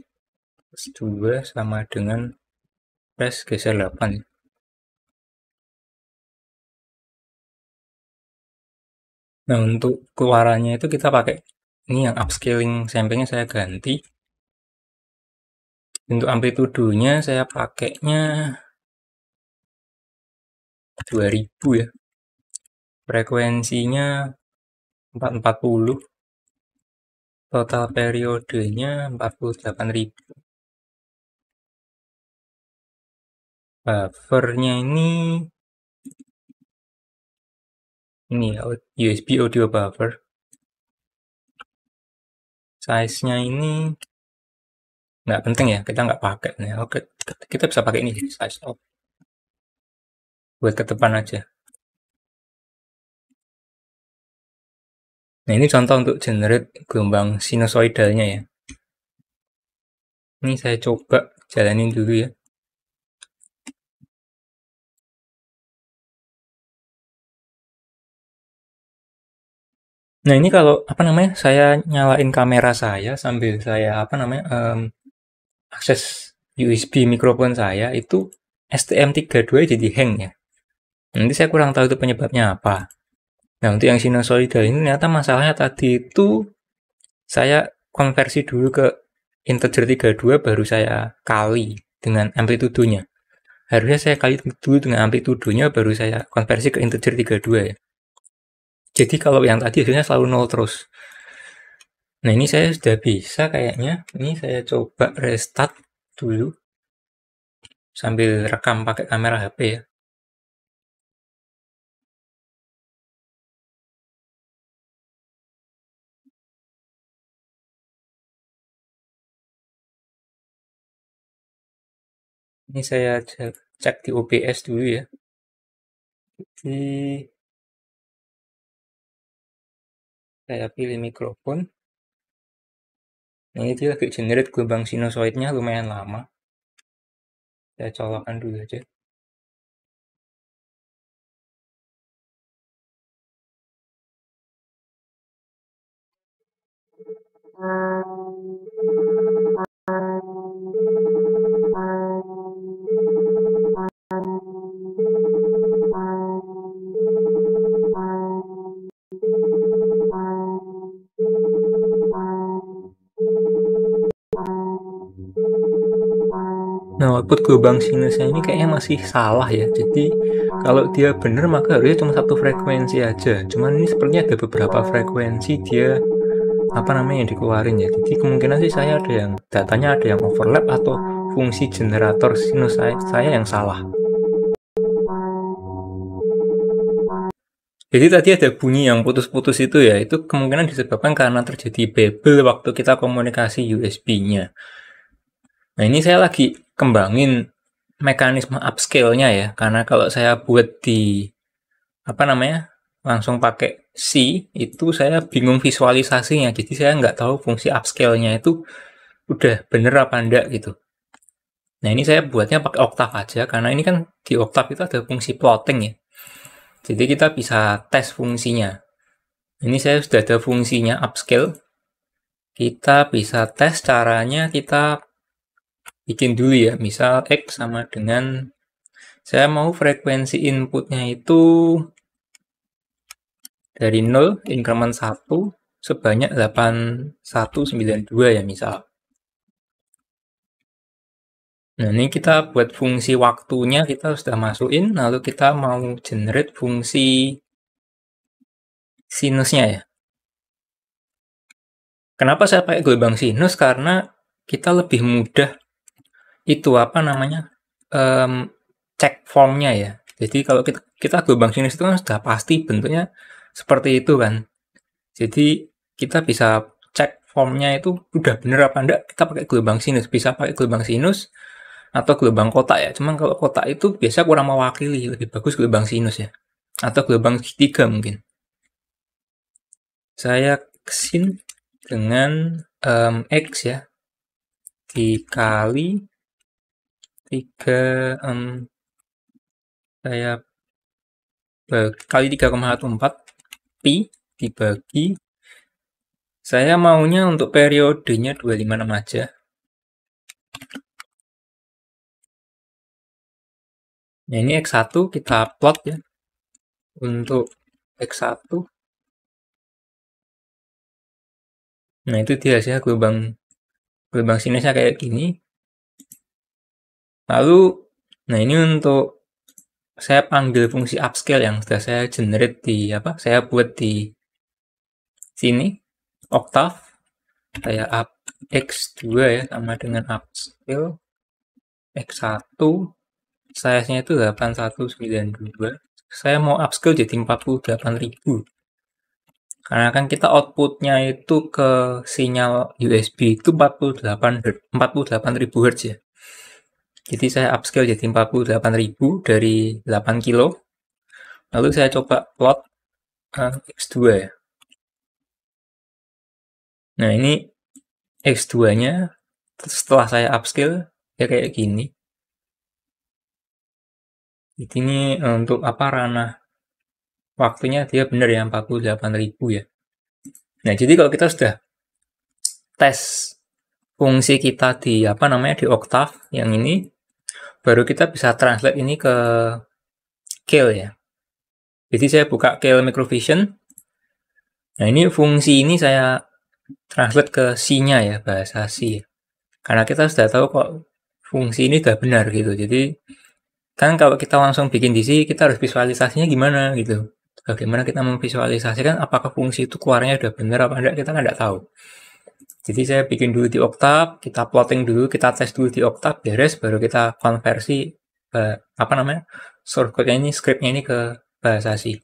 plus 2 sama dengan res geser 8. Nah, untuk keluarannya itu kita pakai ini yang upscaling sampingnya saya ganti. Untuk amplitudonya saya pakainya 2000 ya. Frekuensinya 440. Total periodenya 48.000. Buffernya ini ya, USB audio buffer. Size-nya ini nggak penting ya, kita nggak pakai. Nah, oke, kita bisa pakai ini size of. Buat ke depan aja. Nah, ini contoh untuk generate gelombang sinusoidalnya ya. Ini saya coba jalanin dulu ya. Nah, ini kalau saya nyalain kamera saya sambil saya akses USB mikrofon saya, itu STM32 jadi hang ya. Nanti saya kurang tahu itu penyebabnya apa. Nah, untuk yang sinusoidal ini ternyata masalahnya tadi itu saya konversi dulu ke integer 32 baru saya kali dengan amplitudonya. Harusnya saya kali dulu dengan amplitudonya baru saya konversi ke integer 32 ya. Jadi kalau yang tadi hasilnya selalu 0 terus. Nah, ini saya sudah bisa kayaknya. Ini saya coba restart dulu sambil rekam pakai kamera HP ya. Ini saya cek di OBS dulu ya. Jadi saya pilih mikrofon. Ini dia lagi generate gelombang sinusoidnya lumayan lama. Saya colokkan dulu aja. Nah, output gelombang sinusnya ini kayaknya masih salah ya. Jadi kalau dia benar maka harusnya cuma satu frekuensi aja. Cuman ini sepertinya ada beberapa frekuensi dia yang dikeluarin ya. Jadi kemungkinan sih saya ada yang datanya ada yang overlap atau fungsi generator sinus saya yang salah. Jadi tadi ada bunyi yang putus-putus itu ya, itu kemungkinan disebabkan karena terjadi bebel waktu kita komunikasi USB-nya. Nah, ini saya lagi kembangin mekanisme upscale-nya ya, karena kalau saya buat di langsung pakai C, itu saya bingung visualisasinya, jadi saya nggak tahu fungsi upscale-nya itu udah bener apa enggak gitu. Nah, ini saya buatnya pakai Octave aja, karena ini kan di Octave itu ada fungsi plotting ya. Jadi kita bisa tes fungsinya. Ini saya sudah ada fungsinya upscale. Kita bisa tes caranya, kita bikin dulu ya. Misal X sama dengan, saya mau frekuensi inputnya itu dari 0, increment 1, sebanyak 8192 ya misal. Nah, ini kita buat fungsi waktunya, kita sudah masukin, lalu kita mau generate fungsi sinusnya ya. Kenapa saya pakai gelombang sinus? Karena kita lebih mudah itu cek formnya ya. Jadi kalau kita gelombang sinus itu kan sudah pasti bentuknya seperti itu kan. Jadi kita bisa cek formnya itu udah bener apa enggak, kita pakai gelombang sinus. Bisa pakai gelombang sinus atau gelombang kotak ya. Cuman kalau kotak itu biasa kurang mewakili, lebih bagus gelombang sinus ya. Atau gelombang segitiga mungkin. Saya sin dengan X ya, dikali 3, saya kali 3,14 pi dibagi, saya maunya untuk periodenya 256 aja. Nah, ini X1 kita plot ya. Untuk X1. Nah, itu dia hasilnya gelombang sinusnya kayak gini. Lalu, nah ini untuk saya panggil fungsi upscale yang sudah saya generate saya buat di sini, Octave. Saya up X2 ya, sama dengan upscale X1. Size-nya itu 8192. Saya mau upscale jadi 48.000. Karena kan kita outputnya itu ke sinyal USB itu 48.000 Hz ya. Jadi saya upscale jadi 48.000 dari 8 kilo. Lalu saya coba plot X2 ya. Nah, ini X2-nya setelah saya upscale ya kayak gini. Jadi ini untuk ranah waktunya dia benar ya 48.000 ya. Nah, jadi kalau kita sudah tes fungsi kita di di Octave yang ini, baru kita bisa translate ini ke Keil ya. Jadi saya buka Keil Microvision. Nah, ini fungsi ini saya translate ke C-nya ya, bahasa C. Karena kita sudah tahu kok fungsi ini sudah benar gitu. Jadi kan kalau kita langsung bikin di C, kita harus visualisasinya gimana gitu. Bagaimana kita memvisualisasikan apakah fungsi itu keluarnya udah benar apa enggak, kita kan enggak tahu. Jadi saya bikin dulu di Octave, kita plotting dulu, kita tes dulu di Octave, beres, baru kita konversi source code-nya ini, script-nya ini ke bahasa C.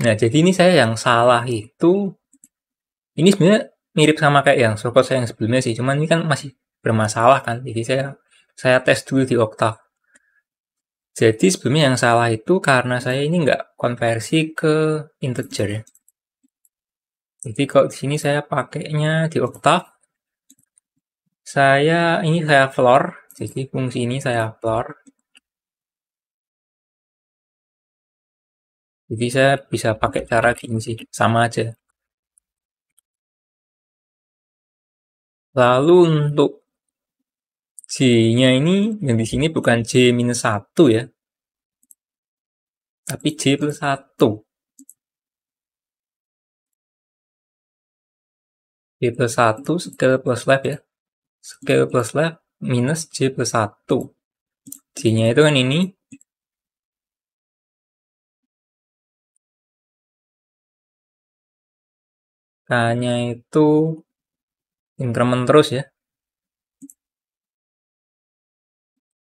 Nah, jadi ini saya yang salah itu, ini sebenarnya mirip sama kayak yang source code saya yang sebelumnya sih, cuman ini kan masih bermasalah kan, jadi saya tes dulu di Octave. Jadi sebelumnya yang salah itu karena saya ini nggak konversi ke integer ya. Jadi kalau di sini saya pakainya di Octave, saya floor, jadi fungsi ini saya floor. Jadi saya bisa pakai cara gini sih, sama aja. Lalu untuk J-nya ini yang di sini bukan J-1 ya, tapi J+1. J+1 scale plus left ya. Scale plus left minus J+1. J-nya itu kan ini. K-nya itu increment terus ya.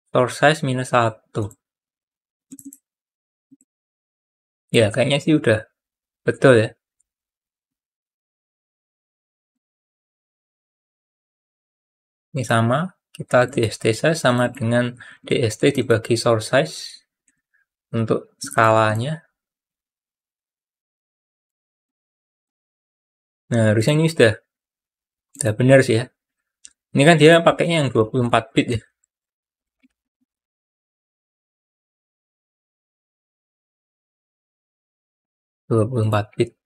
Source size minus 1. Ya, kayaknya sih udah betul ya. Ini sama, kita DST size sama dengan DST dibagi source size untuk skalanya. Nah, harusnya ini sudah benar sih ya. Ini kan dia pakainya yang 24 bit ya. 24 bit.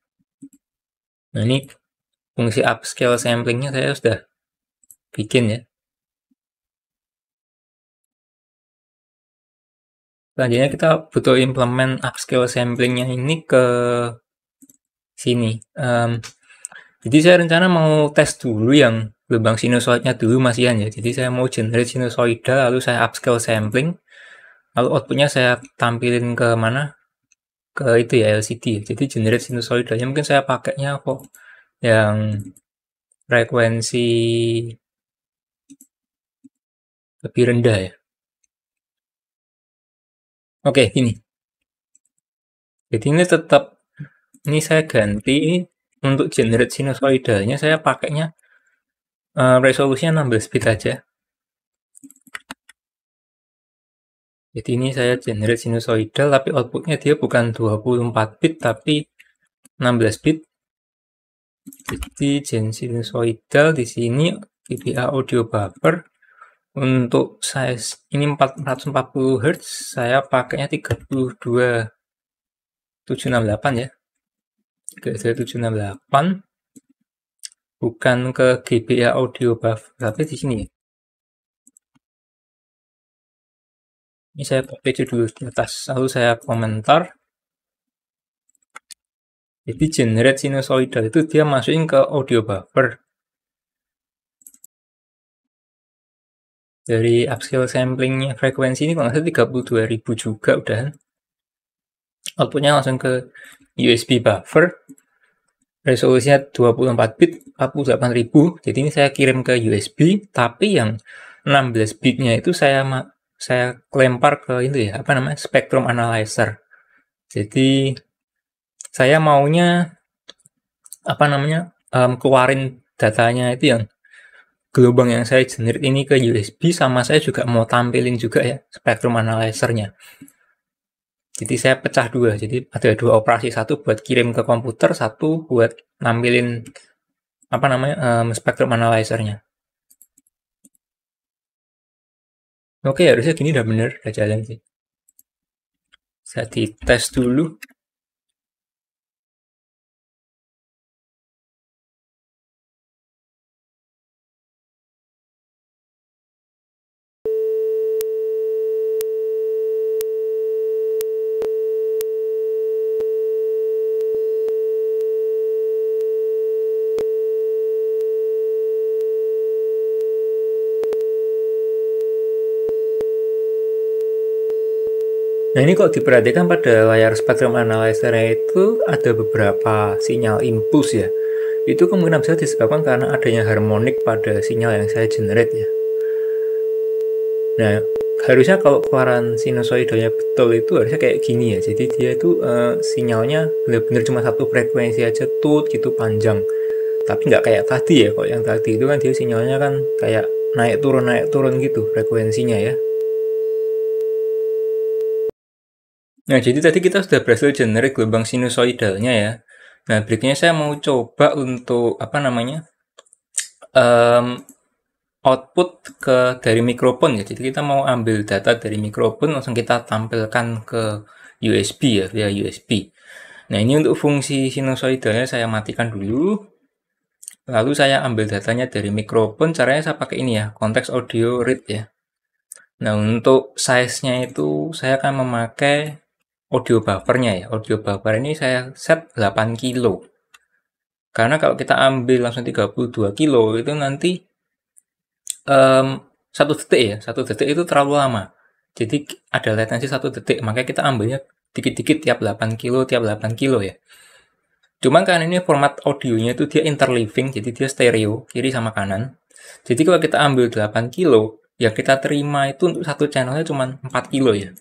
Nah, ini fungsi upscale samplingnya saya sudah bikin ya. Selanjutnya kita butuh implement upscale samplingnya ini ke sini. Jadi saya rencana mau tes dulu yang gelombang sinusoidnya dulu masihan ya. Jadi saya mau generate sinusoidal, lalu saya upscale sampling, lalu outputnya saya tampilin ke mana? Ke itu ya, LCD. Jadi generate sinusoidalnya mungkin saya pakainya kok yang frekuensi lebih rendah ya. Oke, gini. Jadi ini tetap, ini saya ganti untuk generate sinusoidalnya saya pakainya resolusinya 16 bit aja. Jadi ini saya generate sinusoidal, tapi outputnya dia bukan 24 bit tapi 16 bit. Jadi gen sinusoidal di sini GBA audio buffer untuk size ini 440 Hz, saya pakainya 32768 ya. 32768 bukan ke GBA audio buffer, tapi di sini. Ini saya copy dulu di atas, lalu saya komentar. Jadi generate sinusoidal itu dia masukin ke audio buffer. Dari upscale samplingnya frekuensi ini kalau nggak salah 32.000 juga udah. Outputnya langsung ke USB buffer. Resolusinya 24 bit 48.000. Jadi ini saya kirim ke USB, tapi yang 16 bitnya itu saya lempar ke itu ya, apa namanya, spectrum analyzer. Jadi saya maunya apa namanya, keluarin datanya itu yang gelombang yang saya generate ini ke USB, sama saya juga mau tampilin juga ya spectrum analyzer-nya. Jadi saya pecah dua, jadi ada dua operasi, satu buat kirim ke komputer, satu buat nampilin apa namanya, spectrum analyzer-nya. Oke, harusnya gini udah bener, udah jalan sih. Saya dites dulu. Nah ini kalau diperhatikan pada layar spectrum analyzer itu ada beberapa sinyal impuls ya. Itu kemungkinan bisa disebabkan karena adanya harmonik pada sinyal yang saya generate ya. Nah harusnya kalau keluaran sinusoidalnya betul itu harusnya kayak gini ya. Jadi dia itu sinyalnya benar-benar cuma satu frekuensi aja tut gitu panjang. Tapi nggak kayak tadi ya. Kalau yang tadi itu kan dia sinyalnya kan kayak naik turun gitu frekuensinya ya. Nah, jadi tadi kita sudah berhasil generate gelombang sinusoidalnya ya. Nah, berikutnya saya mau coba untuk apa namanya, output dari mikrofon ya. Jadi kita mau ambil data dari mikrofon, langsung kita tampilkan ke USB ya, via USB. Nah, ini untuk fungsi sinusoidalnya saya matikan dulu. Lalu saya ambil datanya dari mikrofon, caranya saya pakai ini ya, konteks audio read ya. Nah, untuk size-nya itu saya akan memakai audio buffernya ya. Audio buffer ini saya set 8 kilo. Karena kalau kita ambil langsung 32 kilo itu nanti 1 detik ya. 1 detik itu terlalu lama. Jadi ada latensi 1 detik. Makanya kita ambilnya dikit-dikit tiap 8 kilo, tiap 8 kilo ya. Cuman kan ini format audionya itu dia interleaving, jadi dia stereo, kiri sama kanan. Jadi kalau kita ambil 8 kilo, ya kita terima itu untuk satu channelnya cuma 4 kilo ya.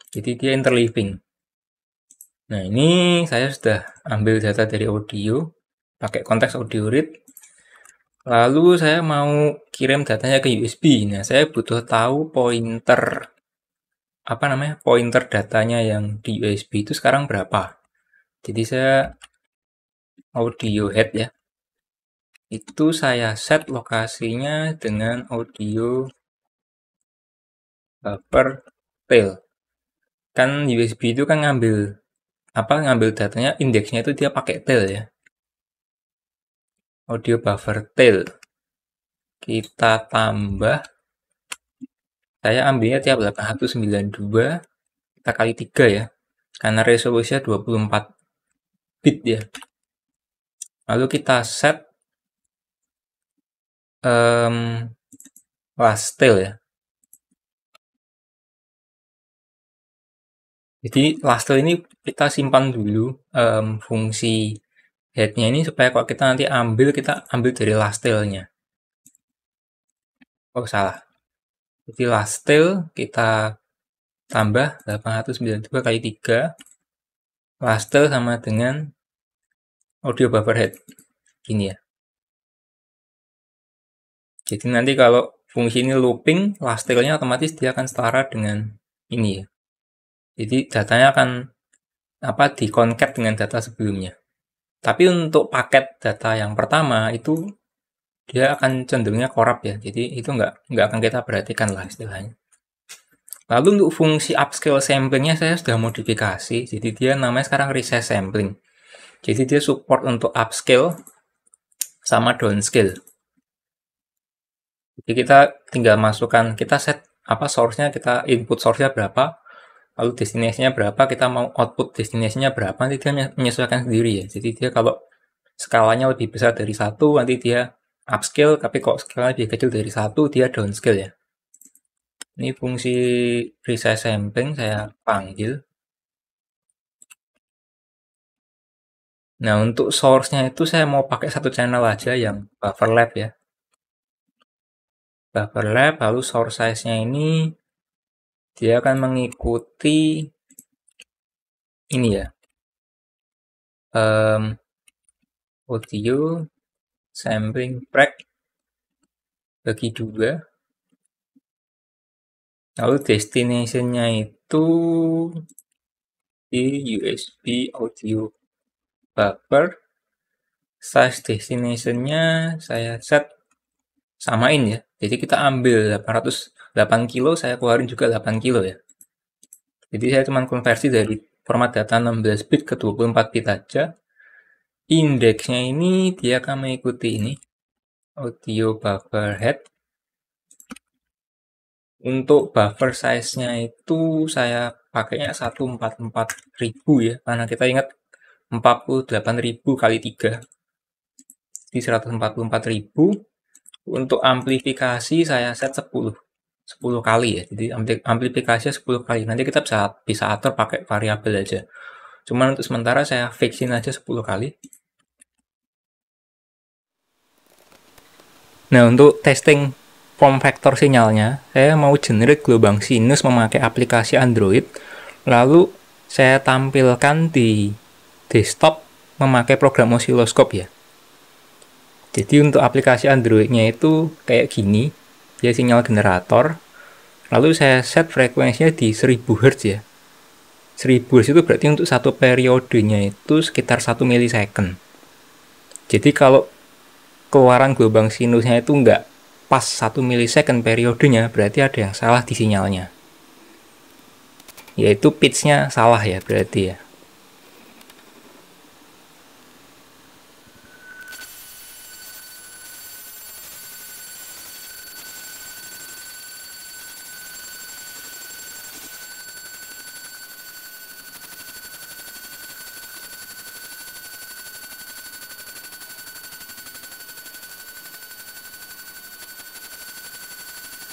Jadi dia interleaving. Nah ini saya sudah ambil data dari audio, pakai konteks audio read. Lalu saya mau kirim datanya ke USB. Nah saya butuh tahu pointer, apa namanya, pointer datanya yang di USB itu sekarang berapa. Jadi saya audio head ya. Itu saya set lokasinya dengan audio buffer tail. Kan USB itu kan ngambil datanya, indeksnya itu dia pakai tail ya. Audio buffer tail. Kita tambah, saya ambilnya tiap 892, kita kali 3 ya. Karena resolusinya 24 bit ya. Lalu kita set last tail ya. Jadi last tail ini kita simpan dulu fungsi headnya ini supaya kalau kita nanti ambil, kita ambil dari last tail-nya. Oh salah. Jadi last tail kita tambah 892 kali 3. Last tail sama dengan audio buffer head. Gini ya. Jadi nanti kalau fungsi ini looping, last tail-nya otomatis dia akan setara dengan ini ya. Jadi datanya akan di-concat dengan data sebelumnya. Tapi untuk paket data yang pertama itu dia akan cenderungnya korup ya. Jadi itu nggak akan kita perhatikan lah istilahnya. Lalu untuk fungsi upscale samplingnya saya sudah modifikasi. Jadi dia namanya sekarang resize sampling. Jadi dia support untuk upscale sama downscale. Jadi kita tinggal masukkan, kita set source-nya, kita input source-nya berapa, lalu destination-nya berapa, kita mau output destination-nya berapa, nanti dia menyesuaikan sendiri ya. Jadi dia kalau skalanya lebih besar dari 1, nanti dia upscale, tapi kalau skalanya lebih kecil dari 1, dia downscale ya. Ini fungsi resize sampling saya panggil. Nah, untuk source-nya itu saya mau pakai satu channel aja yang buffer lab ya. Buffer lab, lalu source size-nya ini dia akan mengikuti ini ya. Audio sampling track bagi 2. Lalu destination-nya itu di USB audio buffer. Size destination-nya saya set samain ya. Jadi kita ambil 808 kilo, saya keluarin juga 8 kilo ya. Jadi saya cuma konversi dari format data 16 bit ke 24 bit aja. Indeksnya ini dia akan mengikuti ini. Audio buffer head. Untuk buffer size-nya itu saya pakainya 144.000 ya. Karena kita ingat 48.000 kali 3. Di 144.000. Untuk amplifikasi saya set 10 kali ya. Jadi amplifikasinya 10 kali. Nanti kita bisa atur pakai variabel aja. Cuman untuk sementara saya fixin aja 10 kali. Nah, untuk testing form factor sinyalnya, saya mau generate gelombang sinus memakai aplikasi Android. Lalu saya tampilkan di desktop memakai program oscilloscope ya. Jadi untuk aplikasi Android-nya itu kayak gini, dia sinyal generator. Lalu saya set frekuensinya di 1000 Hz ya. 1000 Hz itu berarti untuk satu periodenya itu sekitar 1 milisecond. Jadi kalau keluaran gelombang sinusnya itu nggak pas 1 milisecond periodenya, berarti ada yang salah di sinyalnya. Yaitu pitch-nya salah ya berarti ya.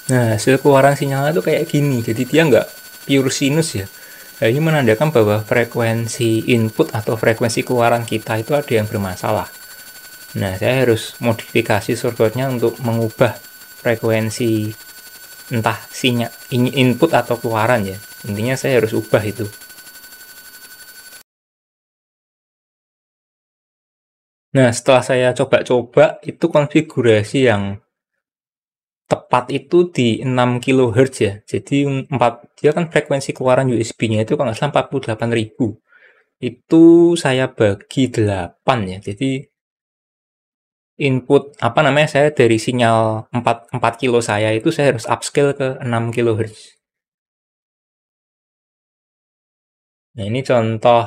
Nah, hasil keluaran sinyalnya tuh kayak gini. Jadi dia nggak pure sinus ya. Nah, ini menandakan bahwa frekuensi input atau frekuensi keluaran kita itu ada yang bermasalah. Nah, saya harus modifikasi circuitnya untuk mengubah frekuensi entah sinyal input atau keluaran ya. Intinya saya harus ubah itu. Nah, setelah saya coba-coba, itu konfigurasi yang tepat itu di 6 kHz ya. Jadi dia kan frekuensi keluaran USB-nya itu kalau nggak salah 48.000. Itu saya bagi 8 ya. Jadi input saya dari sinyal 4 kilo saya itu saya harus upscale ke 6 kHz. Nah, ini contoh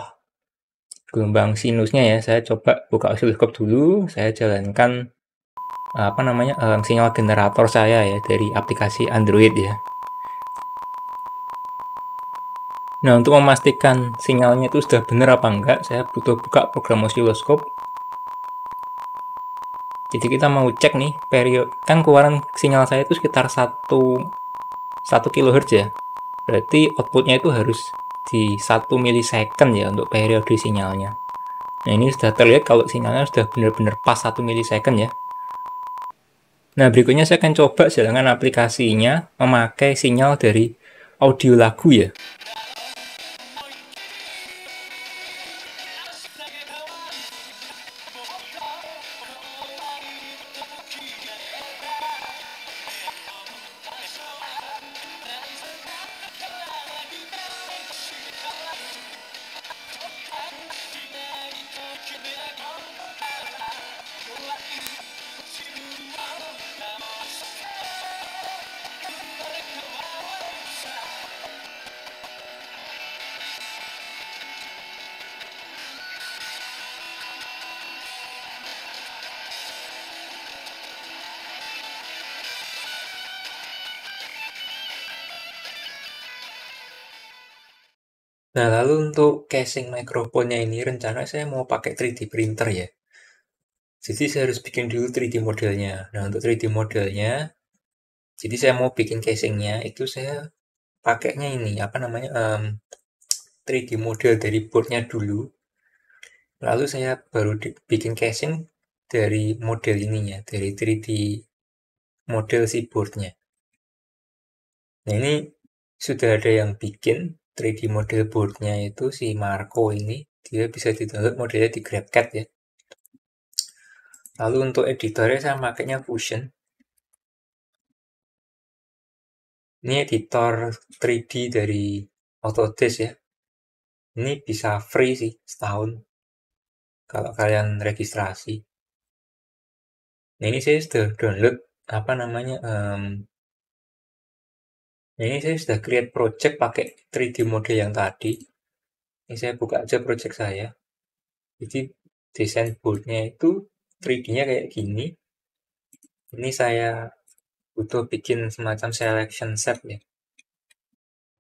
gelombang sinusnya ya. Saya coba buka oscilloscope dulu, saya jalankan sinyal generator saya ya dari aplikasi Android ya. Nah, untuk memastikan sinyalnya itu sudah benar apa enggak, saya butuh buka program oscilloscope. Jadi kita mau cek nih periode, kan keluaran sinyal saya itu sekitar 1 kHz ya. Berarti outputnya itu harus di 1 milisecond ya untuk periode sinyalnya. Nah, ini sudah terlihat kalau sinyalnya sudah benar-benar pas 1 milisecond ya. Nah, berikutnya saya akan coba jalankan aplikasinya memakai sinyal dari audio lagu ya. Nah, lalu untuk casing microphone-nya ini rencana saya mau pakai 3D printer ya. Jadi saya harus bikin dulu 3D modelnya. Nah, untuk 3D modelnya, jadi saya mau bikin casingnya itu saya pakainya ini apa namanya 3D model dari boardnya dulu. Lalu saya baru bikin casing dari model ininya, dari 3D model si boardnya. Nah, ini sudah ada yang bikin 3D model boardnya itu si Marco ini. Dia bisa di-download modelnya di GrabCAD ya. Lalu untuk editornya saya pakainya Fusion. Ini editor 3D dari Autodesk ya. Ini bisa free sih setahun kalau kalian registrasi. Nah, ini saya sudah download apa namanya ini saya sudah create project pakai 3D model yang tadi. Ini saya buka aja project saya. Jadi desain boardnya itu 3D-nya kayak gini. Ini saya butuh bikin semacam selection set ya.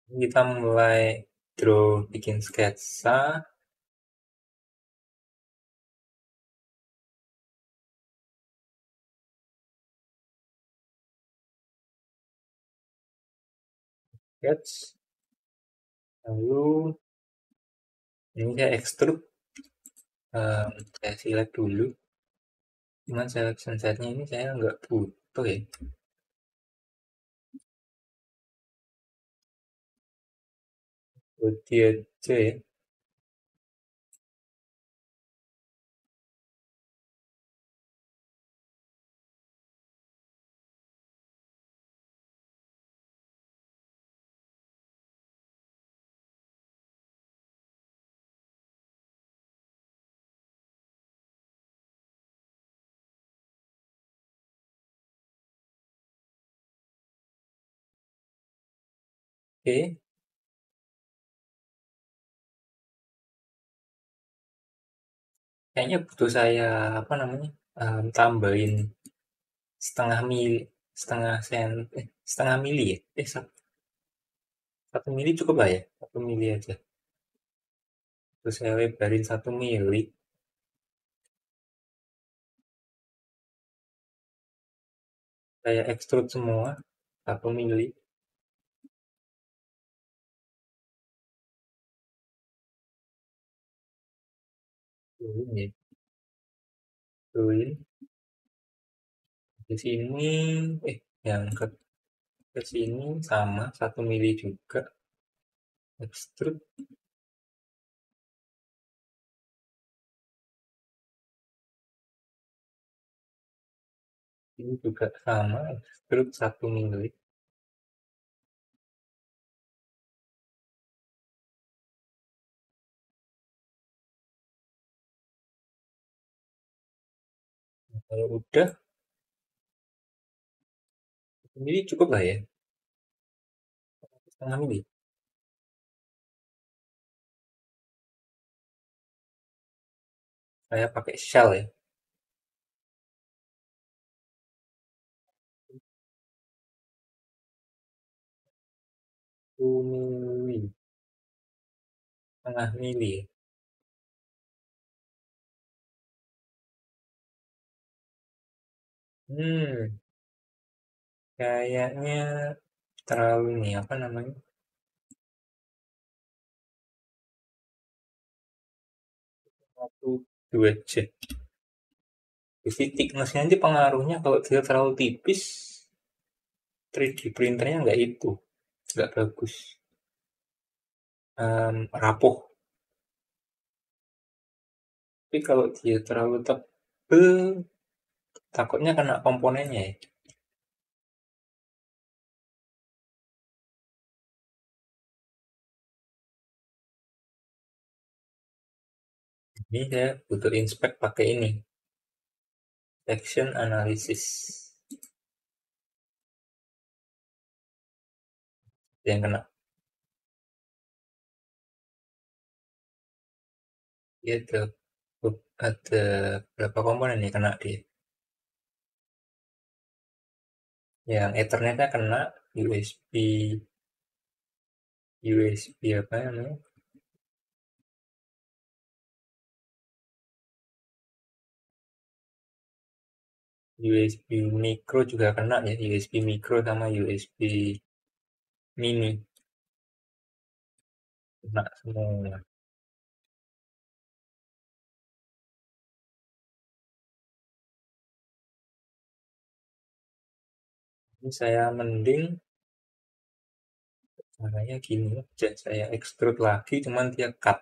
Ini kita mulai draw bikin sketsa. Sketch. Lalu ini saya extrude. Saya select dulu. Cuman selection setnya ini saya nggak butuh ya. Body aja ya. Oke. Kayaknya butuh saya apa namanya tambahin setengah sen setengah mili ya. 1 mili cukup lah ya. 1 mili aja. Terus saya lebarin 1 mili. Saya extrude semua 1 mili. Tuin ya. Tuin. Di sini yang ke sini sama 1 mili juga. Extrude. Ini juga sama. Extrude 1 mili. Kalau udah 1 mili cukup lah ya. Setengah mili. Saya pakai shell ya. 1 mili. Setengah mili. Kayaknya terlalu nih apa namanya? 1 2 C. Jadi thickness-nya nanti pengaruhnya kalau dia terlalu tipis 3D printernya nggak bagus. Rapuh. Tapi kalau dia terlalu tebel takutnya kena komponennya ya. Ini saya butuh inspect pakai ini. Section analysis. Yang kena. Dia ada berapa komponen nih kena dia. Yang Ethernetnya kena, USB apa namanya? USB micro juga kena ya, USB micro sama USB mini kena semua. Ini saya mending caranya gini aja, saya extrude lagi cuman dia cut.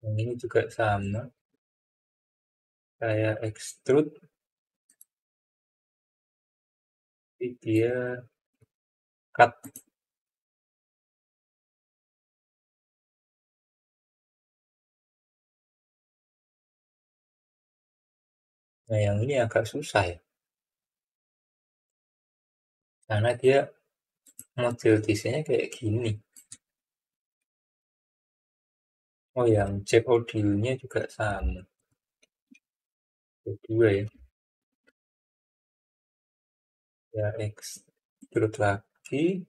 Yang ini juga sama, saya extrude, tapi dia cut. Nah yang ini agak susah ya, karena dia model desainnya kayak gini. Oh yang jack audionya juga sama, dua ya. Ya extrude lagi,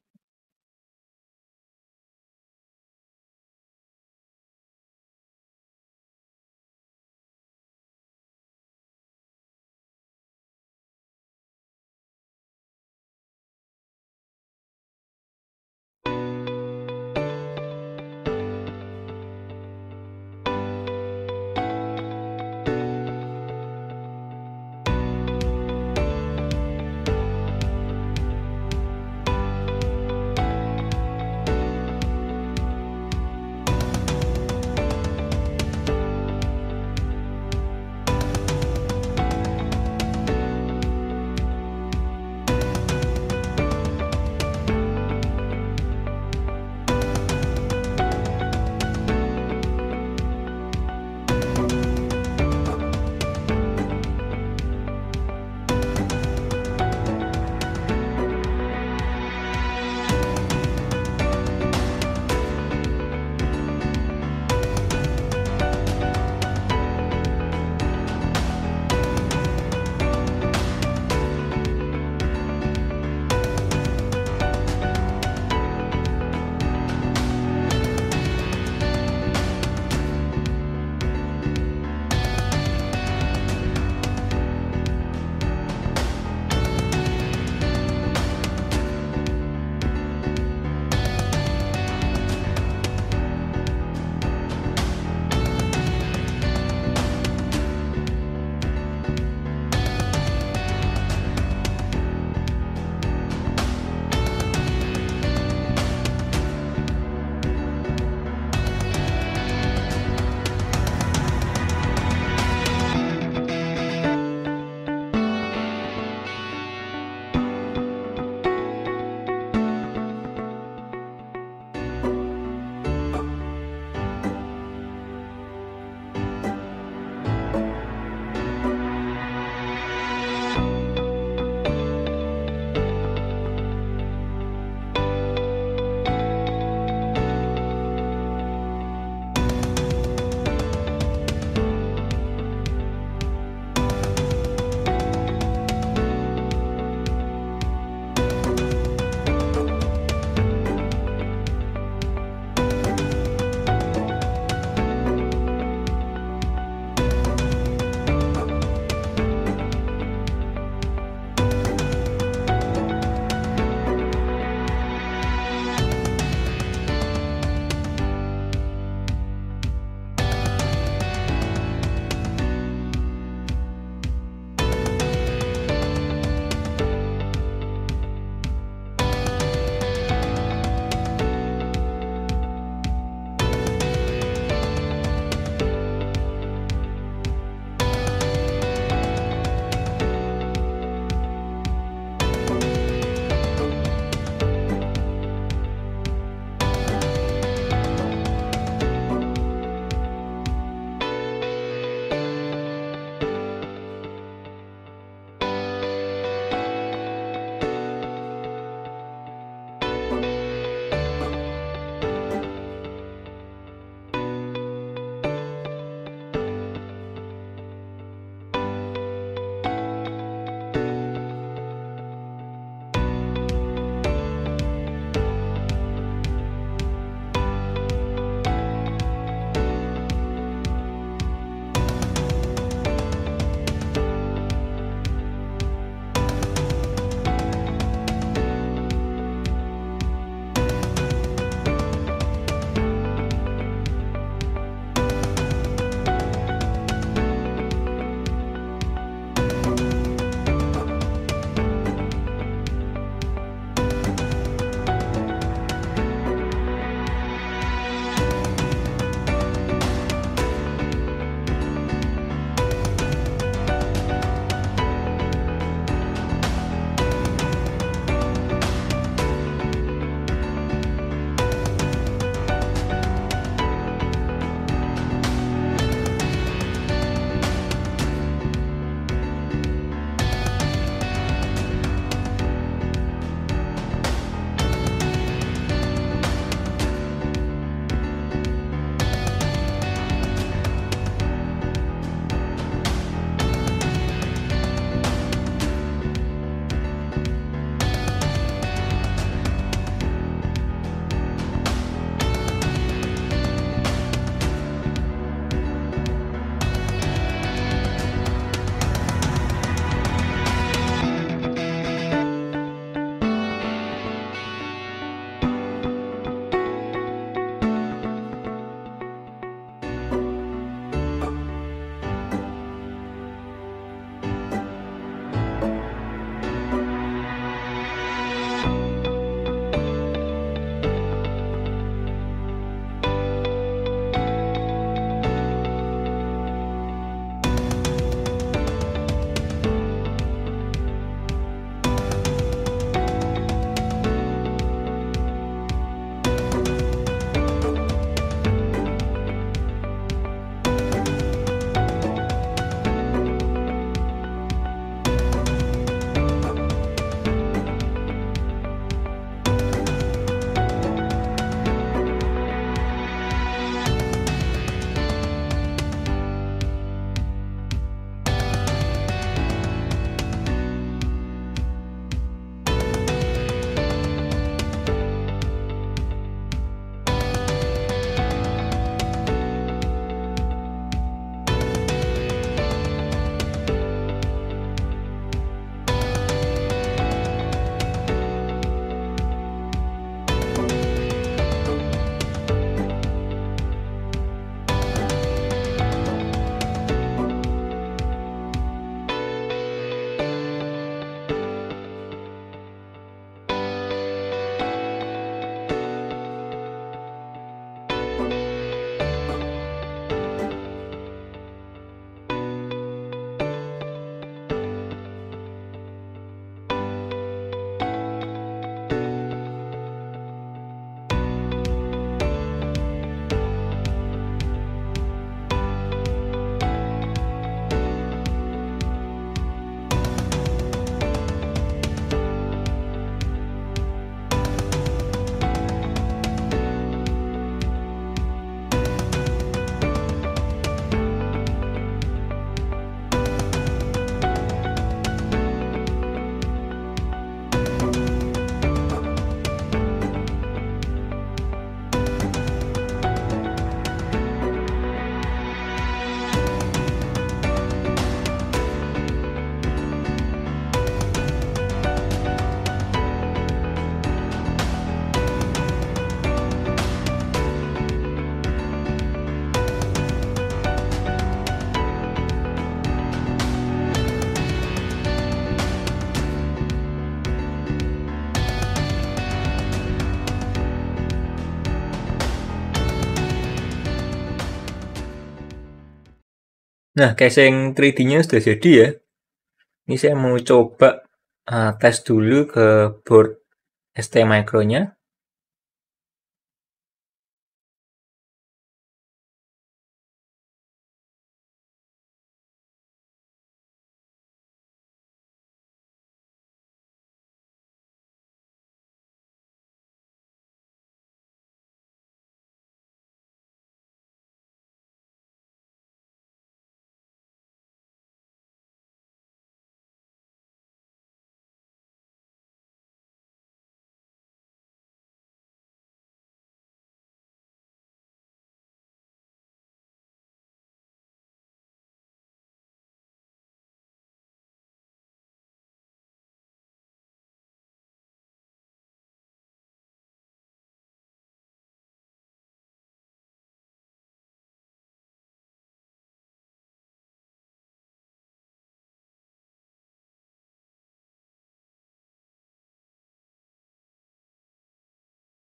Nah, casing 3D-nya sudah jadi ya. Ini saya mau coba tes dulu ke board ST Micro-nya.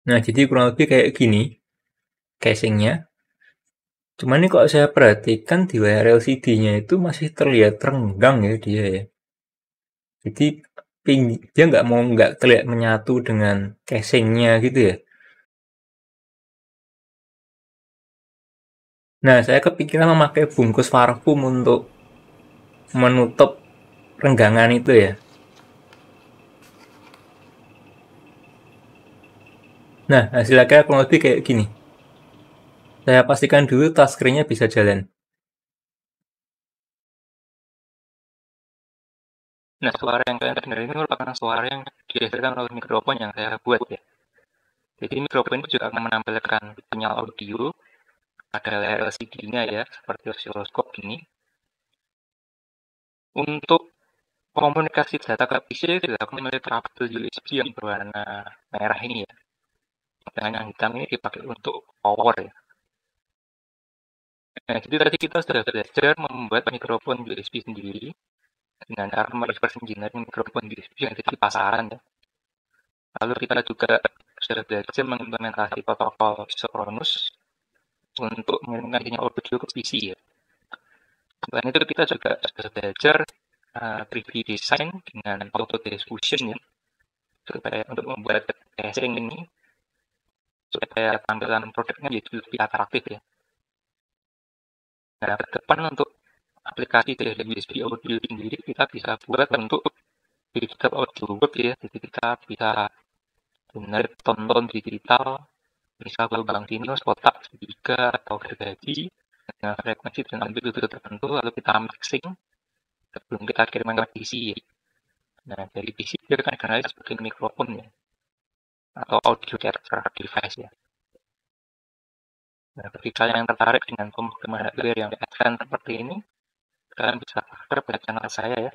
Nah, jadi kurang lebih kayak gini casingnya. Cuman ini kok saya perhatikan di layar LCD-nya itu masih terlihat renggang ya dia ya. Jadi dia nggak terlihat menyatu dengan casingnya gitu ya. Nah, saya kepikiran memakai bungkus parfum untuk menutup renggangan itu ya. Nah, hasilnya kurang lebih kayak gini. Saya pastikan dulu touchscreen-nya bisa jalan. Nah, suara yang kalian dengar ini merupakan suara yang dihasilkan oleh mikrofon yang saya buat ya. Jadi mikrofon itu juga akan menampilkan sinyal audio pada layar LCD-nya ya, seperti osiloskop ini. Untuk komunikasi data ke PC dilakukan melalui kabel USB yang berwarna merah ini ya. Dengan yang hitam ini dipakai untuk power ya. Nah, jadi tadi kita sudah belajar membuat mikrofon USB sendiri dengan cara reverse engineering mikrofon USB yang ada di pasaran ya. Lalu kita juga sudah belajar mengimplementasi protokol isochronous untuk mengirimkan sinyal audio ke PC ya. Selain itu kita juga sudah belajar 3D design dengan auto diffusion ya, supaya untuk membuat casing ini supaya tampilan produknya jadi lebih atraktif ya. Nah, ke depan untuk aplikasi dari USB audio sendiri kita bisa buat bentuk digital audio book ya, jadi kita bisa benar tonton digital, misal gelombang sinus, kotak segitiga atau gergaji dengan frekuensi dan amplitude tertentu, lalu kita mixing sebelum kita kirimkan ke PC ya. Nah, dari PC dia akan dikenali sebagai mikrofon ya, atau audio capture device ya. Nah, bagi kalian yang tertarik dengan pemrograman hardware yang advance seperti ini, kalian bisa subscribe pada channel saya ya.